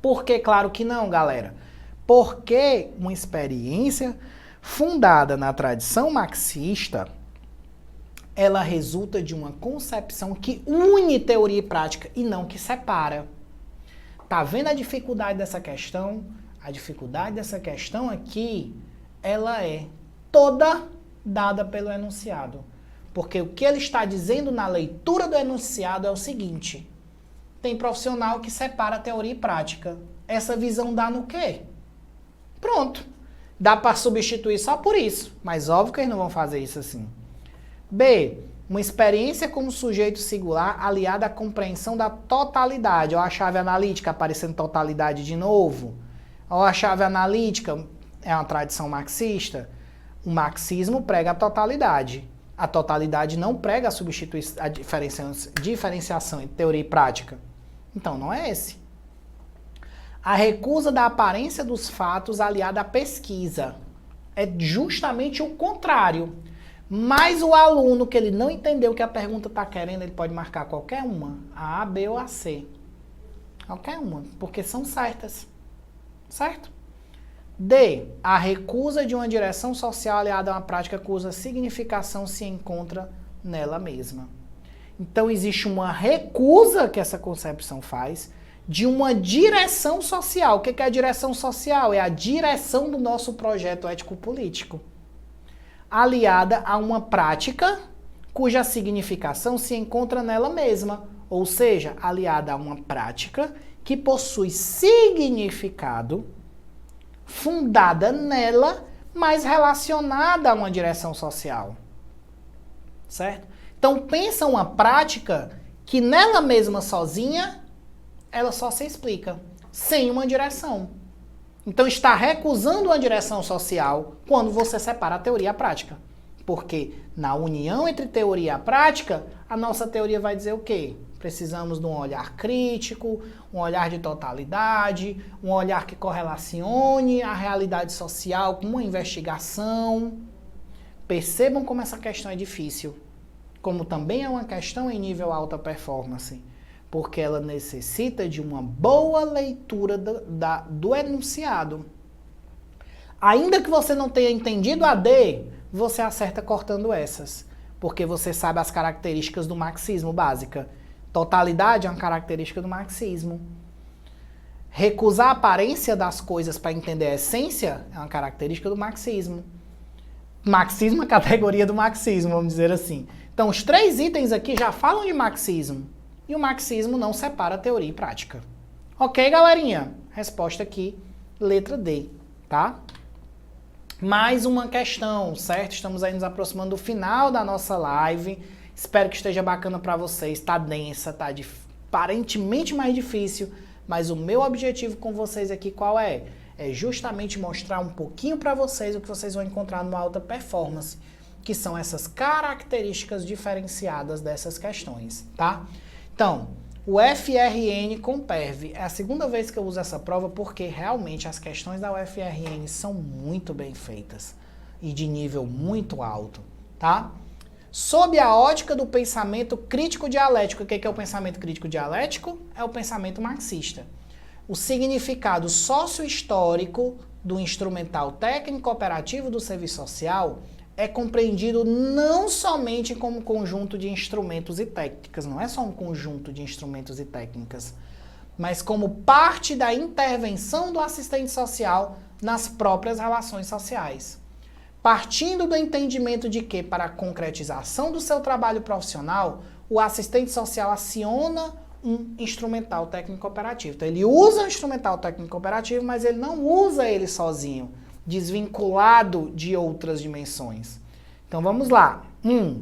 [SPEAKER 2] Por que claro que não, galera? Porque uma experiência fundada na tradição marxista, ela resulta de uma concepção que une teoria e prática e não que separa. Tá vendo a dificuldade dessa questão? A dificuldade dessa questão aqui, ela é toda dada pelo enunciado. Porque o que ele está dizendo na leitura do enunciado é o seguinte: tem profissional que separa teoria e prática. Essa visão dá no quê? Pronto. Dá para substituir só por isso. Mas óbvio que eles não vão fazer isso assim. B. Uma experiência como sujeito singular aliada à compreensão da totalidade. Ó, a chave analítica aparecendo totalidade de novo. Ó, a chave analítica é uma tradição marxista. O marxismo prega a totalidade. A totalidade não prega a diferenciação entre teoria e prática. Então, não é esse. A recusa da aparência dos fatos aliada à pesquisa. É justamente o contrário. Mas o aluno que ele não entendeu o que a pergunta está querendo, ele pode marcar qualquer uma. A, B ou a C. Qualquer uma, porque são certas. Certo? D. A recusa de uma direção social aliada a uma prática cuja significação se encontra nela mesma. Então, existe uma recusa que essa concepção faz de uma direção social. O que é a direção social? É a direção do nosso projeto ético-político, aliada a uma prática cuja significação se encontra nela mesma. Ou seja, aliada a uma prática que possui significado fundada nela, mas relacionada a uma direção social. Certo? Então, pensa uma prática que nela mesma sozinha, ela só se explica, sem uma direção. Então, está recusando uma direção social quando você separa a teoria e a prática. Porque na união entre teoria e prática, a nossa teoria vai dizer o quê? Precisamos de um olhar crítico, um olhar de totalidade, um olhar que correlacione a realidade social com uma investigação. Percebam como essa questão é difícil. Como também é uma questão em nível alta performance. Porque ela necessita de uma boa leitura do enunciado. Ainda que você não tenha entendido a D, você acerta cortando essas. Porque você sabe as características do marxismo básica. Totalidade é uma característica do marxismo. Recusar a aparência das coisas para entender a essência é uma característica do marxismo. Marxismo é a categoria do marxismo, vamos dizer assim. Então, os 3 itens aqui já falam de marxismo. E o marxismo não separa teoria e prática. Ok, galerinha? Resposta aqui, letra D, tá? Mais uma questão, certo? Estamos aí nos aproximando do final da nossa live. Espero que esteja bacana para vocês. Tá densa, tá aparentemente mais difícil, mas o meu objetivo com vocês aqui qual é? É justamente mostrar um pouquinho para vocês o que vocês vão encontrar numa alta performance, que são essas características diferenciadas dessas questões, tá? Então, o FRN com PERV é a segunda vez que eu uso essa prova porque realmente as questões da UFRN são muito bem feitas e de nível muito alto, tá? Sob a ótica do pensamento crítico dialético, o que é o pensamento crítico dialético? É o pensamento marxista. O significado sócio-histórico do instrumental técnico operativo do serviço social é compreendido não somente como conjunto de instrumentos e técnicas, não é só um conjunto de instrumentos e técnicas, mas como parte da intervenção do assistente social nas próprias relações sociais. Partindo do entendimento de que, para a concretização do seu trabalho profissional, o assistente social aciona um instrumental técnico-operativo. Então, ele usa o instrumental técnico-operativo, mas ele não usa ele sozinho, desvinculado de outras dimensões. Então, vamos lá. 1.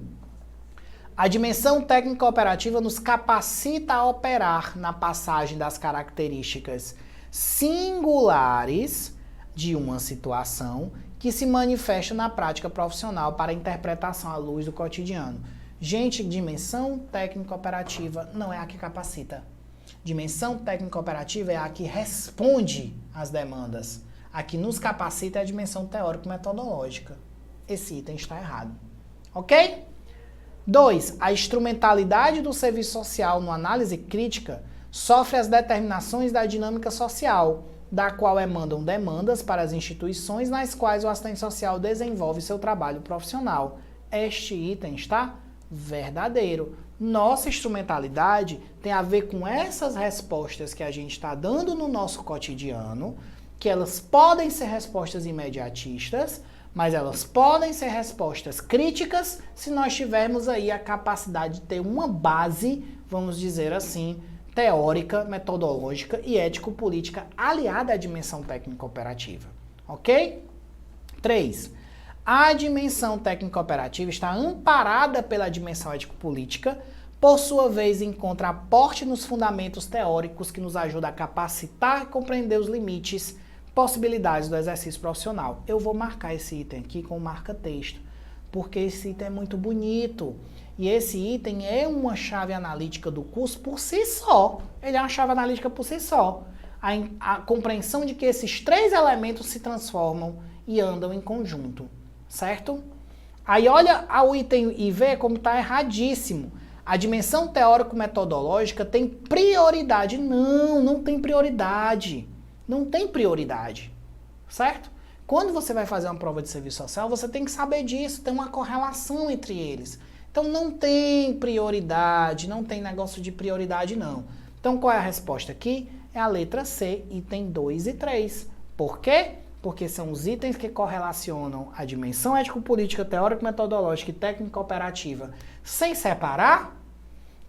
[SPEAKER 2] A dimensão técnico-operativa nos capacita a operar na passagem das características singulares de uma situação que se manifesta na prática profissional para a interpretação à luz do cotidiano. Gente, dimensão técnica operativa não é a que capacita. Dimensão técnica operativa é a que responde às demandas. A que nos capacita é a dimensão teórico-metodológica. Esse item está errado. Ok? 2. A instrumentalidade do serviço social no análise crítica sofre as determinações da dinâmica social, da qual emandam demandas para as instituições nas quais o assistente social desenvolve seu trabalho profissional. Este item está verdadeiro. Nossa instrumentalidade tem a ver com essas respostas que a gente está dando no nosso cotidiano, que elas podem ser respostas imediatistas, mas elas podem ser respostas críticas se nós tivermos aí a capacidade de ter uma base, vamos dizer assim, teórica, metodológica e ético-política aliada à dimensão técnico-operativa. Ok? 3. A dimensão técnico-operativa está amparada pela dimensão ético-política, por sua vez encontra aporte nos fundamentos teóricos que nos ajuda a capacitar e compreender os limites, possibilidades do exercício profissional. Eu vou marcar esse item aqui com marca-texto, porque esse item é muito bonito. E esse item é uma chave analítica do curso por si só. Ele é uma chave analítica por si só. A compreensão de que esses 3 elementos se transformam e andam em conjunto, certo? Aí olha o item e vê como está erradíssimo. A dimensão teórico-metodológica tem prioridade. Não, não tem prioridade. Não tem prioridade, certo? Quando você vai fazer uma prova de serviço social, você tem que saber disso, tem uma correlação entre eles. Então não tem prioridade, não tem negócio de prioridade não. Então qual é a resposta aqui? É a letra C, item 2 e 3. Por quê? Porque são os itens que correlacionam a dimensão ético-política, teórico-metodológica e técnico-operativa sem separar,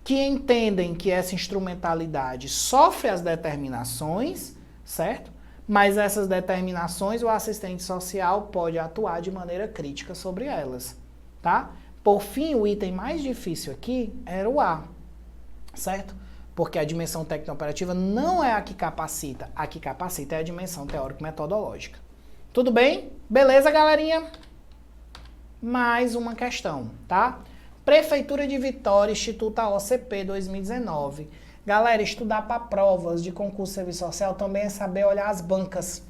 [SPEAKER 2] que entendem que essa instrumentalidade sofre as determinações, certo? Mas essas determinações o assistente social pode atuar de maneira crítica sobre elas, tá? Por fim, o item mais difícil aqui era o A, certo? Porque a dimensão técnico-operativa não é a que capacita é a dimensão teórico-metodológica. Tudo bem? Beleza, galerinha? Mais uma questão, tá? Prefeitura de Vitória, Instituto OCP 2019. Galera, estudar para provas de concurso de serviço social também é saber olhar as bancas.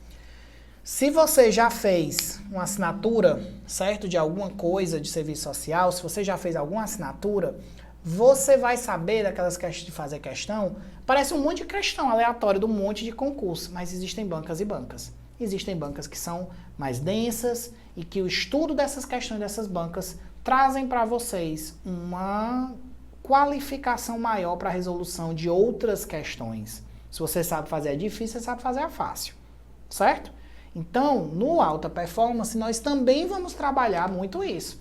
[SPEAKER 2] Se você já fez uma assinatura, certo, de alguma coisa de serviço social, se você já fez alguma assinatura, você vai saber daquelas questões de fazer questão. Parece um monte de questão aleatória de um monte de concurso, mas existem bancas e bancas. Existem bancas que são mais densas e que o estudo dessas questões dessas bancas trazem para vocês uma qualificação maior para a resolução de outras questões. Se você sabe fazer a difícil, você sabe fazer a fácil, certo? Então, no Alta Performance, nós também vamos trabalhar muito isso.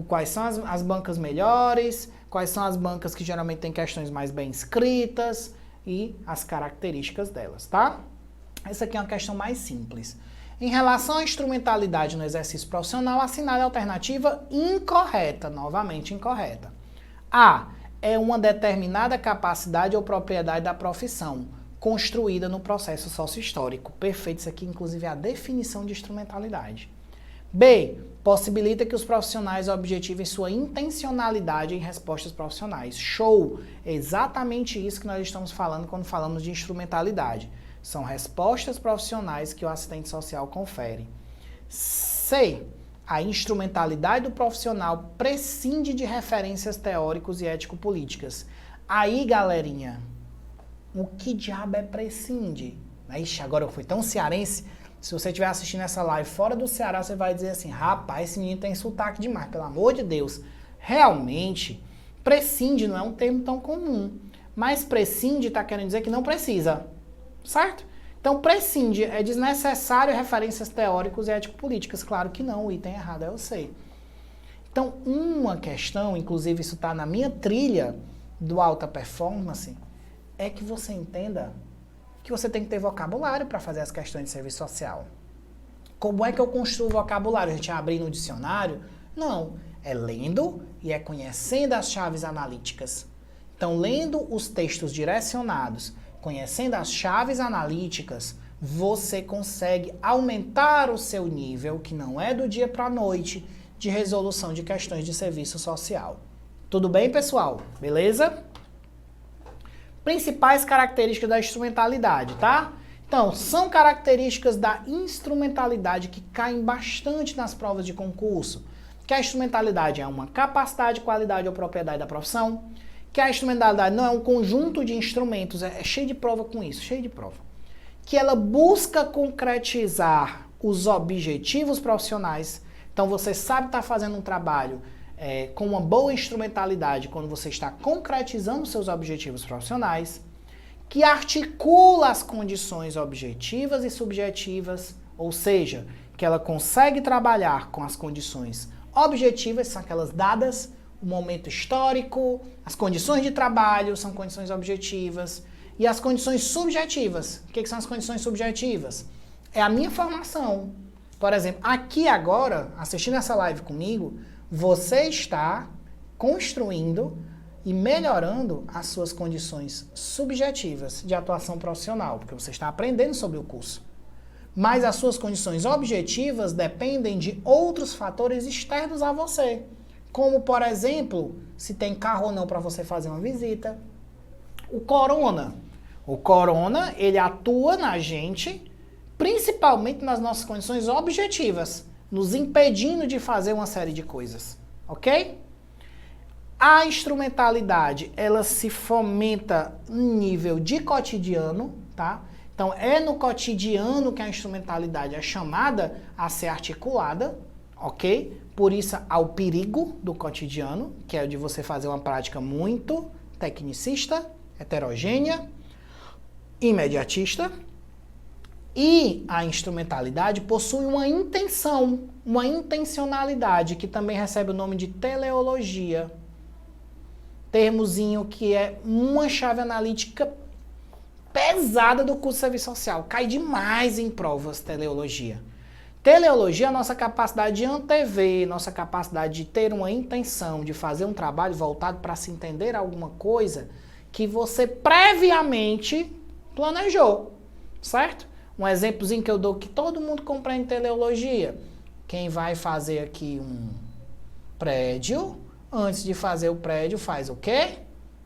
[SPEAKER 2] Quais são as bancas melhores, quais são as bancas que geralmente têm questões mais bem escritas e as características delas, tá? Essa aqui é uma questão mais simples. Em relação à instrumentalidade no exercício profissional, assinale a alternativa incorreta, novamente incorreta. A. É uma determinada capacidade ou propriedade da profissão, construída no processo sócio-histórico. Perfeito, isso aqui inclusive é a definição de instrumentalidade. B. Possibilita que os profissionais objetivem sua intencionalidade em respostas profissionais. Show! É exatamente isso que nós estamos falando quando falamos de instrumentalidade. São respostas profissionais que o assistente social confere. C. A instrumentalidade do profissional prescinde de referências teóricos e ético-políticas. Aí, galerinha, o que diabo é prescinde? Ixi, agora eu fui tão cearense. Se você estiver assistindo essa live fora do Ceará, você vai dizer assim, rapaz, esse menino tem sotaque demais, pelo amor de Deus. Realmente, prescinde não é um termo tão comum, mas prescinde está querendo dizer que não precisa, certo? Então, prescinde é desnecessário referências teóricas e ético-políticas. Claro que não, o item errado eu sei. Então, uma questão, inclusive isso está na minha trilha do Alta Performance, é que você entenda que você tem que ter vocabulário para fazer as questões de serviço social. Como é que eu construo vocabulário? A gente abre no dicionário? Não, é lendo e é conhecendo as chaves analíticas. Então, lendo os textos direcionados, conhecendo as chaves analíticas, você consegue aumentar o seu nível, que não é do dia para a noite, de resolução de questões de serviço social. Tudo bem, pessoal? Beleza? Principais características da instrumentalidade, tá? Então, são características da instrumentalidade que caem bastante nas provas de concurso. Que a instrumentalidade é uma capacidade, qualidade ou propriedade da profissão. Que a instrumentalidade não é um conjunto de instrumentos, é cheio de prova com isso, cheio de prova. Que ela busca concretizar os objetivos profissionais. Então, você sabe estar fazendo um trabalho com uma boa instrumentalidade quando você está concretizando seus objetivos profissionais, que articula as condições objetivas e subjetivas, ou seja, que ela consegue trabalhar com as condições objetivas, são aquelas dadas, o momento histórico, as condições de trabalho são condições objetivas, e as condições subjetivas. O que são as condições subjetivas? É a minha formação. Por exemplo, aqui agora, assistindo essa live comigo, você está construindo e melhorando as suas condições subjetivas de atuação profissional, porque você está aprendendo sobre o curso. Mas as suas condições objetivas dependem de outros fatores externos a você, como, por exemplo, se tem carro ou não para você fazer uma visita. O corona. O corona, ele atua na gente, principalmente nas nossas condições objetivas, nos impedindo de fazer uma série de coisas, ok? A instrumentalidade, ela se fomenta em nível de cotidiano, tá? Então, é no cotidiano que a instrumentalidade é chamada a ser articulada, ok? Por isso, há o perigo do cotidiano, que é o de você fazer uma prática muito tecnicista, heterogênea, imediatista. E a instrumentalidade possui uma intenção, uma intencionalidade, que também recebe o nome de teleologia. Termozinho que é uma chave analítica pesada do curso de serviço social. Cai demais em provas, teleologia. Teleologia é a nossa capacidade de antever, nossa capacidade de ter uma intenção, de fazer um trabalho voltado para se entender alguma coisa que você previamente planejou, certo? Um exemplozinho que eu dou que todo mundo compreende teleologia. Quem vai fazer aqui um prédio, antes de fazer o prédio, faz o quê?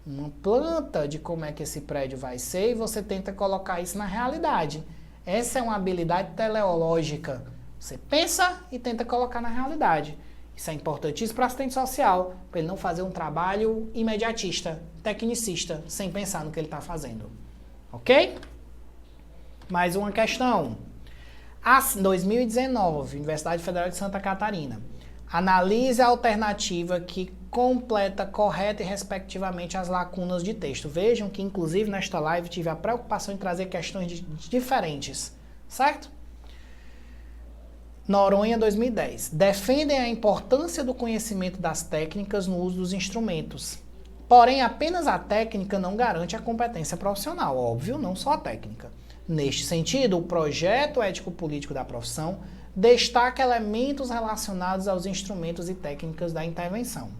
[SPEAKER 2] Uma planta de como é que esse prédio vai ser e você tenta colocar isso na realidade. Essa é uma habilidade teleológica. Você pensa e tenta colocar na realidade. Isso é importantíssimo para o assistente social, para ele não fazer um trabalho imediatista, tecnicista, sem pensar no que ele está fazendo. Ok? Mais uma questão. 2019, Universidade Federal de Santa Catarina. Analise a alternativa que completa correta e respectivamente as lacunas de texto. Vejam que, inclusive, nesta live tive a preocupação em trazer questões diferentes, certo? Noronha, 2010. Defendem a importância do conhecimento das técnicas no uso dos instrumentos. Porém, apenas a técnica não garante a competência profissional. Óbvio, não só a técnica. Neste sentido, o projeto ético-político da profissão destaca elementos relacionados aos instrumentos e técnicas da intervenção.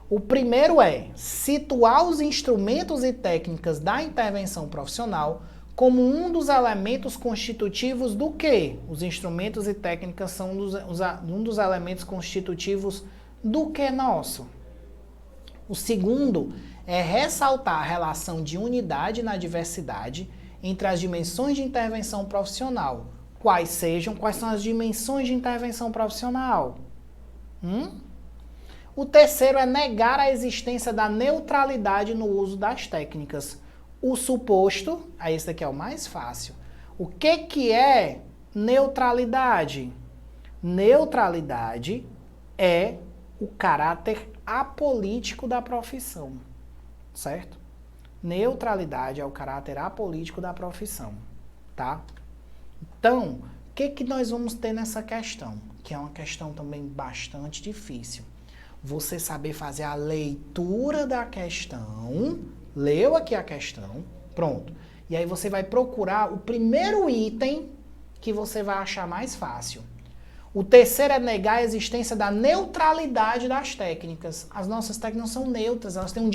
[SPEAKER 2] O primeiro é situar os instrumentos e técnicas da intervenção profissional como um dos elementos constitutivos do quê? Os instrumentos e técnicas são um dos elementos constitutivos do que nosso? O segundo é ressaltar a relação de unidade na diversidade entre as dimensões de intervenção profissional. Quais são as dimensões de intervenção profissional? O terceiro é negar a existência da neutralidade no uso das técnicas. O suposto, esse daqui é o mais fácil. O que é neutralidade? Neutralidade é o caráter apolítico da profissão, certo? Neutralidade é o caráter apolítico da profissão, tá? Então, o que nós vamos ter nessa questão? Que é uma questão também bastante difícil. Você saber fazer a leitura da questão, leu aqui a questão, pronto. E aí você vai procurar o primeiro item que você vai achar mais fácil. O terceiro é negar a existência da neutralidade das técnicas. As nossas técnicas não são neutras, elas têm uma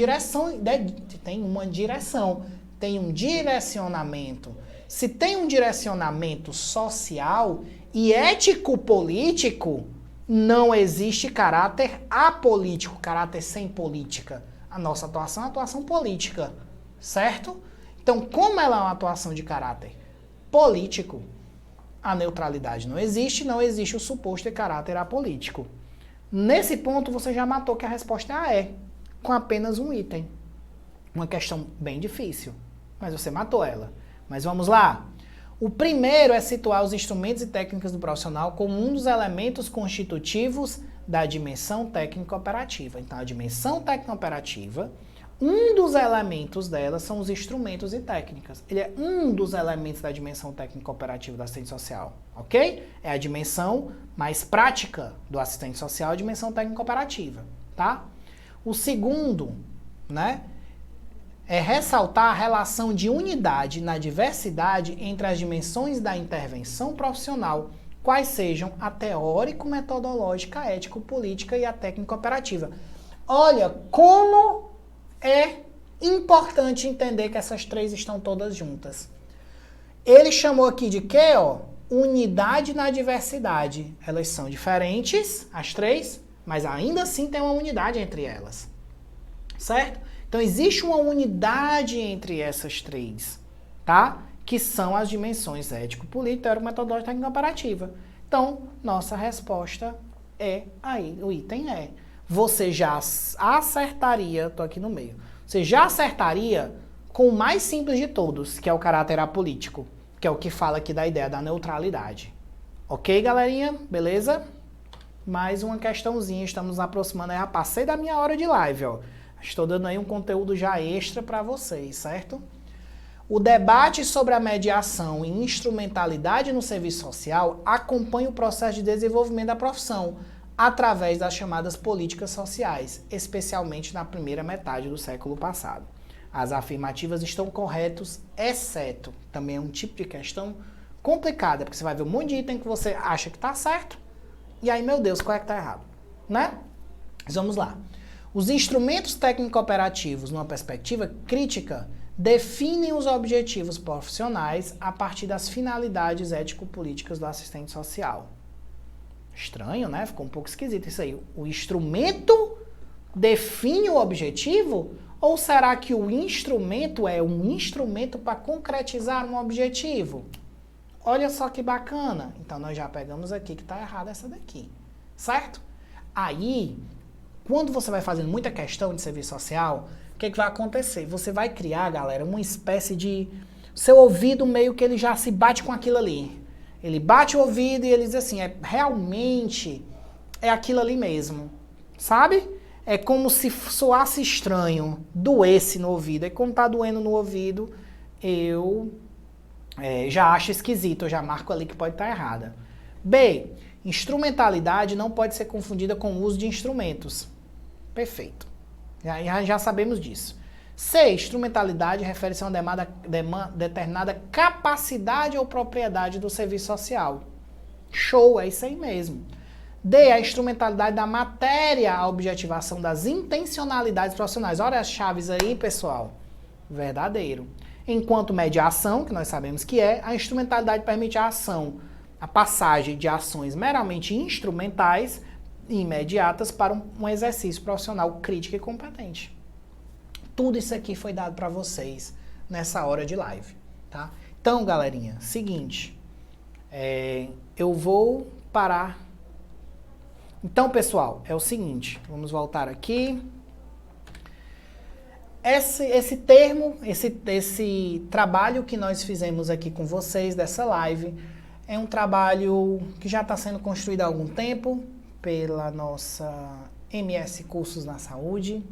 [SPEAKER 2] direção, tem um direcionamento. Se tem um direcionamento social e ético-político, Não existe caráter apolítico, caráter sem política. A nossa atuação é uma atuação política, certo? Então, como ela é uma atuação de caráter político, a neutralidade não existe o suposto de caráter apolítico. Nesse ponto, você já matou que a resposta é a E, com apenas um item. Uma questão bem difícil, mas você matou ela. Mas vamos lá. O primeiro é situar os instrumentos e técnicas do profissional como um dos elementos constitutivos da dimensão técnico-operativa. Então, a dimensão técnico-operativa, um dos elementos dela são os instrumentos e técnicas. Ele é um dos elementos da dimensão técnico-operativa do assistente social, ok? É a dimensão mais prática do assistente social, a dimensão técnico-operativa, tá? O segundo, né, é ressaltar a relação de unidade na diversidade entre as dimensões da intervenção profissional, quais sejam a teórico-metodológica, a ético-política e a técnico-operativa. Olha como é importante entender que essas três estão todas juntas. Ele chamou aqui de quê, ó? Unidade na diversidade. Elas são diferentes, as três, mas ainda assim tem uma unidade entre elas. Certo? Então, existe uma unidade entre essas três, tá? Que são as dimensões ético-política, teórico-metodológica e técnico-operativa. Então, nossa resposta é aí, o item é. Você já acertaria, tô aqui no meio, você já acertaria com o mais simples de todos, que é o caráter apolítico, que é o que fala aqui da ideia da neutralidade. Ok, galerinha? Beleza? Mais uma questãozinha, estamos nos aproximando aí, já passei da minha hora de live, ó. Estou dando aí um conteúdo já extra para vocês, certo? O debate sobre a mediação e instrumentalidade no serviço social acompanha o processo de desenvolvimento da profissão, através das chamadas políticas sociais, especialmente na primeira metade do século passado. As afirmativas estão corretas, exceto, também é um tipo de questão complicada, porque você vai ver um monte de item que você acha que está certo, e aí, meu Deus, qual é que está errado? Né? Mas vamos lá. Os instrumentos técnico-operativos, numa perspectiva crítica, definem os objetivos profissionais a partir das finalidades ético-políticas do assistente social. Estranho, né? Ficou um pouco esquisito isso aí. O instrumento define o objetivo? Ou será que o instrumento é um instrumento para concretizar um objetivo? Olha só que bacana. Então, nós já pegamos aqui que está errada essa daqui. Certo? Aí, quando você vai fazendo muita questão de serviço social, o que vai acontecer? Você vai criar, galera, uma espécie de... Seu ouvido meio que ele já se bate com aquilo ali. Ele bate o ouvido e ele diz assim, realmente é aquilo ali mesmo, sabe? É como se soasse estranho, doesse no ouvido. E como tá doendo no ouvido, eu já acho esquisito, eu já marco ali que pode estar errada. B, instrumentalidade não pode ser confundida com o uso de instrumentos. Perfeito. Já sabemos disso. C, instrumentalidade refere-se a uma determinada capacidade ou propriedade do serviço social. Show, é isso aí mesmo. D, a instrumentalidade da matéria, a objetivação das intencionalidades profissionais. Olha as chaves aí, pessoal. Verdadeiro. Enquanto mediação, que nós sabemos que é, a instrumentalidade permite a ação, a passagem de ações meramente instrumentais e imediatas para um exercício profissional crítico e competente. Tudo isso aqui foi dado para vocês nessa hora de live, tá? Então, galerinha, seguinte, eu vou parar. Então, pessoal, é o seguinte, vamos voltar aqui. Esse trabalho que nós fizemos aqui com vocês, dessa live, é um trabalho que já está sendo construído há algum tempo pela nossa MS Cursos na Saúde,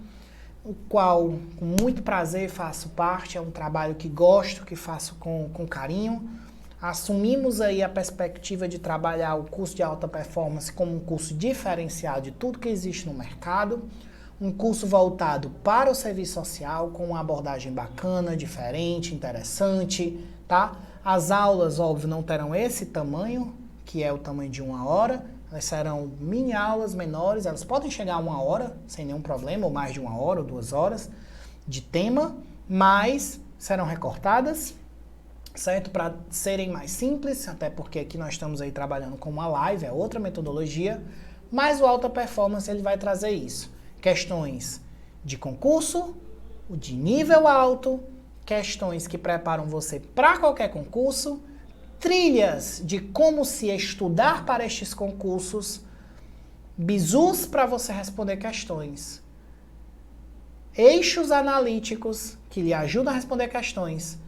[SPEAKER 2] o qual, com muito prazer, faço parte. É um trabalho que gosto, que faço com carinho. Assumimos aí a perspectiva de trabalhar o curso de alta performance como um curso diferenciado de tudo que existe no mercado, um curso voltado para o serviço social, com uma abordagem bacana, diferente, interessante, tá? As aulas, óbvio, não terão esse tamanho, que é o tamanho de 1 hora, elas serão mini aulas menores, elas podem chegar a 1 hora, sem nenhum problema, ou mais de 1 hora ou 2 horas de tema, mas serão recortadas, certo? Para serem mais simples, até porque aqui nós estamos aí trabalhando com uma live, é outra metodologia, mas o Alta Performance ele vai trazer isso. Questões de concurso, de nível alto, questões que preparam você para qualquer concurso, trilhas de como se estudar para estes concursos, bizus para você responder questões, eixos analíticos que lhe ajudam a responder questões.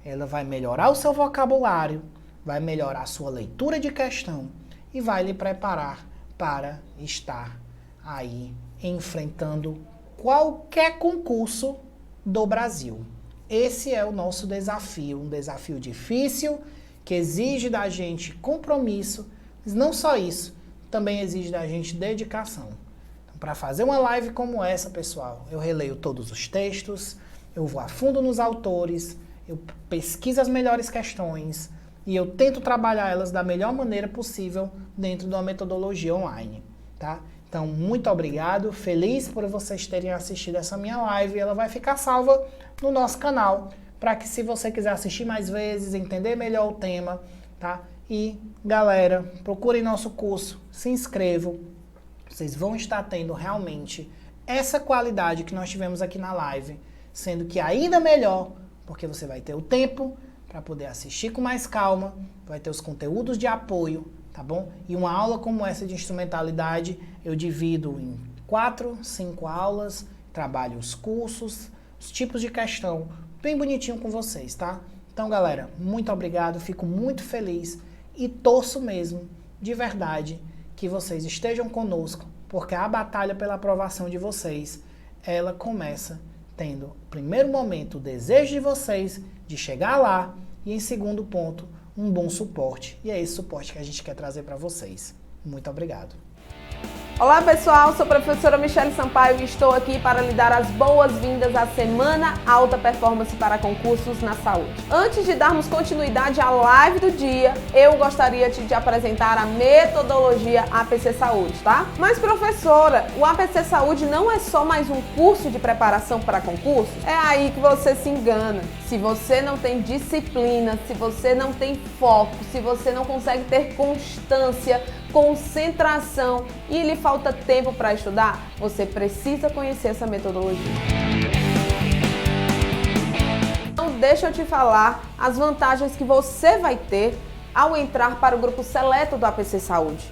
[SPEAKER 2] Ela vai melhorar o seu vocabulário, vai melhorar a sua leitura de questão e vai lhe preparar para estar aí enfrentando qualquer concurso do Brasil. Esse é o nosso desafio, um desafio difícil, que exige da gente compromisso, mas não só isso, também exige da gente dedicação. Então, para fazer uma live como essa, pessoal, eu releio todos os textos, eu vou a fundo nos autores, eu pesquiso as melhores questões e eu tento trabalhar elas da melhor maneira possível dentro de uma metodologia online, tá? Então, muito obrigado, feliz por vocês terem assistido essa minha live, ela vai ficar salva no nosso canal, para que se você quiser assistir mais vezes, entender melhor o tema, tá? E, galera, procurem nosso curso, se inscrevam, vocês vão estar tendo realmente essa qualidade que nós tivemos aqui na live, sendo que ainda melhor, porque você vai ter o tempo para poder assistir com mais calma, vai ter os conteúdos de apoio, tá bom? E uma aula como essa de instrumentalidade, eu divido em 4, 5 aulas, trabalho os cursos, os tipos de questão, bem bonitinho com vocês, tá? Então, galera, muito obrigado, fico muito feliz e torço mesmo, de verdade, que vocês estejam conosco, porque a batalha pela aprovação de vocês, ela começa tendo, no primeiro momento, o desejo de vocês de chegar lá e, em segundo ponto, um bom suporte. E é esse suporte que a gente quer trazer para vocês. Muito obrigado.
[SPEAKER 3] Olá pessoal, sou a professora Michele Sampaio e estou aqui para lhe dar as boas-vindas à Semana Alta Performance para Concursos na Saúde. Antes de darmos continuidade à live do dia, eu gostaria de apresentar a metodologia APC Saúde, tá? Mas professora, o APC Saúde não é só mais um curso de preparação para concursos? É aí que você se engana. Se você não tem disciplina, se você não tem foco, se você não consegue ter constância, concentração e lhe falta tempo para estudar, você precisa conhecer essa metodologia. Então deixa eu te falar as vantagens que você vai ter ao entrar para o grupo seleto do APC Saúde.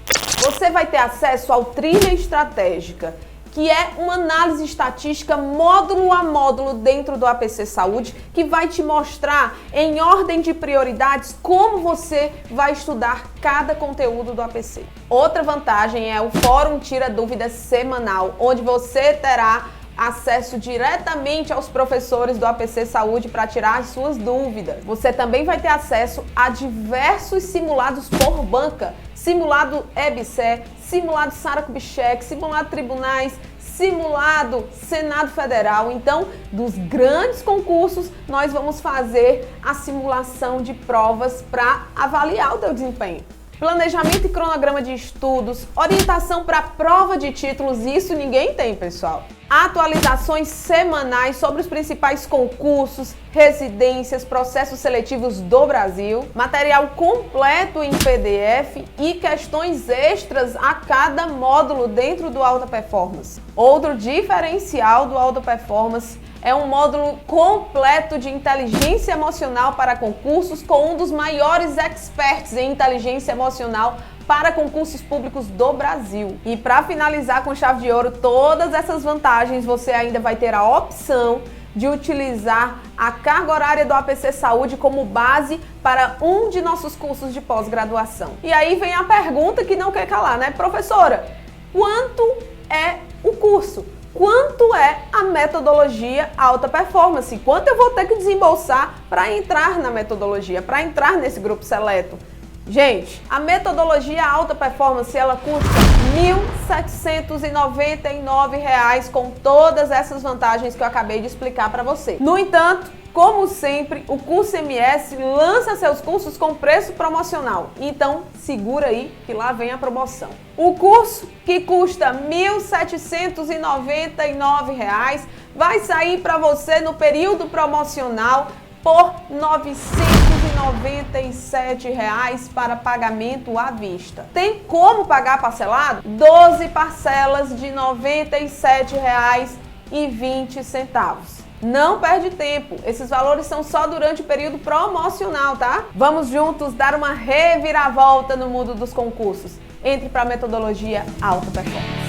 [SPEAKER 3] Você vai ter acesso ao Trilha Estratégica, que é uma análise estatística módulo a módulo dentro do APC Saúde, que vai te mostrar em ordem de prioridades como você vai estudar cada conteúdo do APC. Outra vantagem é o Fórum Tira Dúvidas semanal, onde você terá acesso diretamente aos professores do APC Saúde para tirar as suas dúvidas. Você também vai ter acesso a diversos simulados por banca, simulado EBSER, simulado Sara Kubitschek, simulado tribunais, simulado Senado Federal. Então, dos grandes concursos, nós vamos fazer a simulação de provas para avaliar o teu desempenho. Planejamento e cronograma de estudos, orientação para prova de títulos, isso ninguém tem, pessoal. Atualizações semanais sobre os principais concursos, residências, processos seletivos do Brasil, material completo em PDF e questões extras a cada módulo dentro do Alta Performance. Outro diferencial do Alta Performance é um módulo completo de inteligência emocional para concursos com um dos maiores experts em inteligência emocional para concursos públicos do Brasil. E para finalizar com chave de ouro todas essas vantagens, você ainda vai ter a opção de utilizar a carga horária do APC Saúde como base para um de nossos cursos de pós-graduação. E aí vem a pergunta que não quer calar, né? Professora, quanto é o curso? Quanto é a metodologia Alta Performance? Quanto eu vou ter que desembolsar para entrar na metodologia, para entrar nesse grupo seleto? Gente, a metodologia Alta Performance, ela custa R$ 1.799 com todas essas vantagens que eu acabei de explicar para você. No entanto, como sempre, o curso MS lança seus cursos com preço promocional. Então, segura aí que lá vem a promoção. O curso, que custa R$ 1.799, vai sair para você no período promocional por R$ 999. R$ para pagamento à vista. Tem como pagar parcelado? 12 parcelas de R$ 97,20. Não perde tempo, esses valores são só durante o período promocional, tá? Vamos juntos dar uma reviravolta no mundo dos concursos. Entre para a metodologia Alta Performance.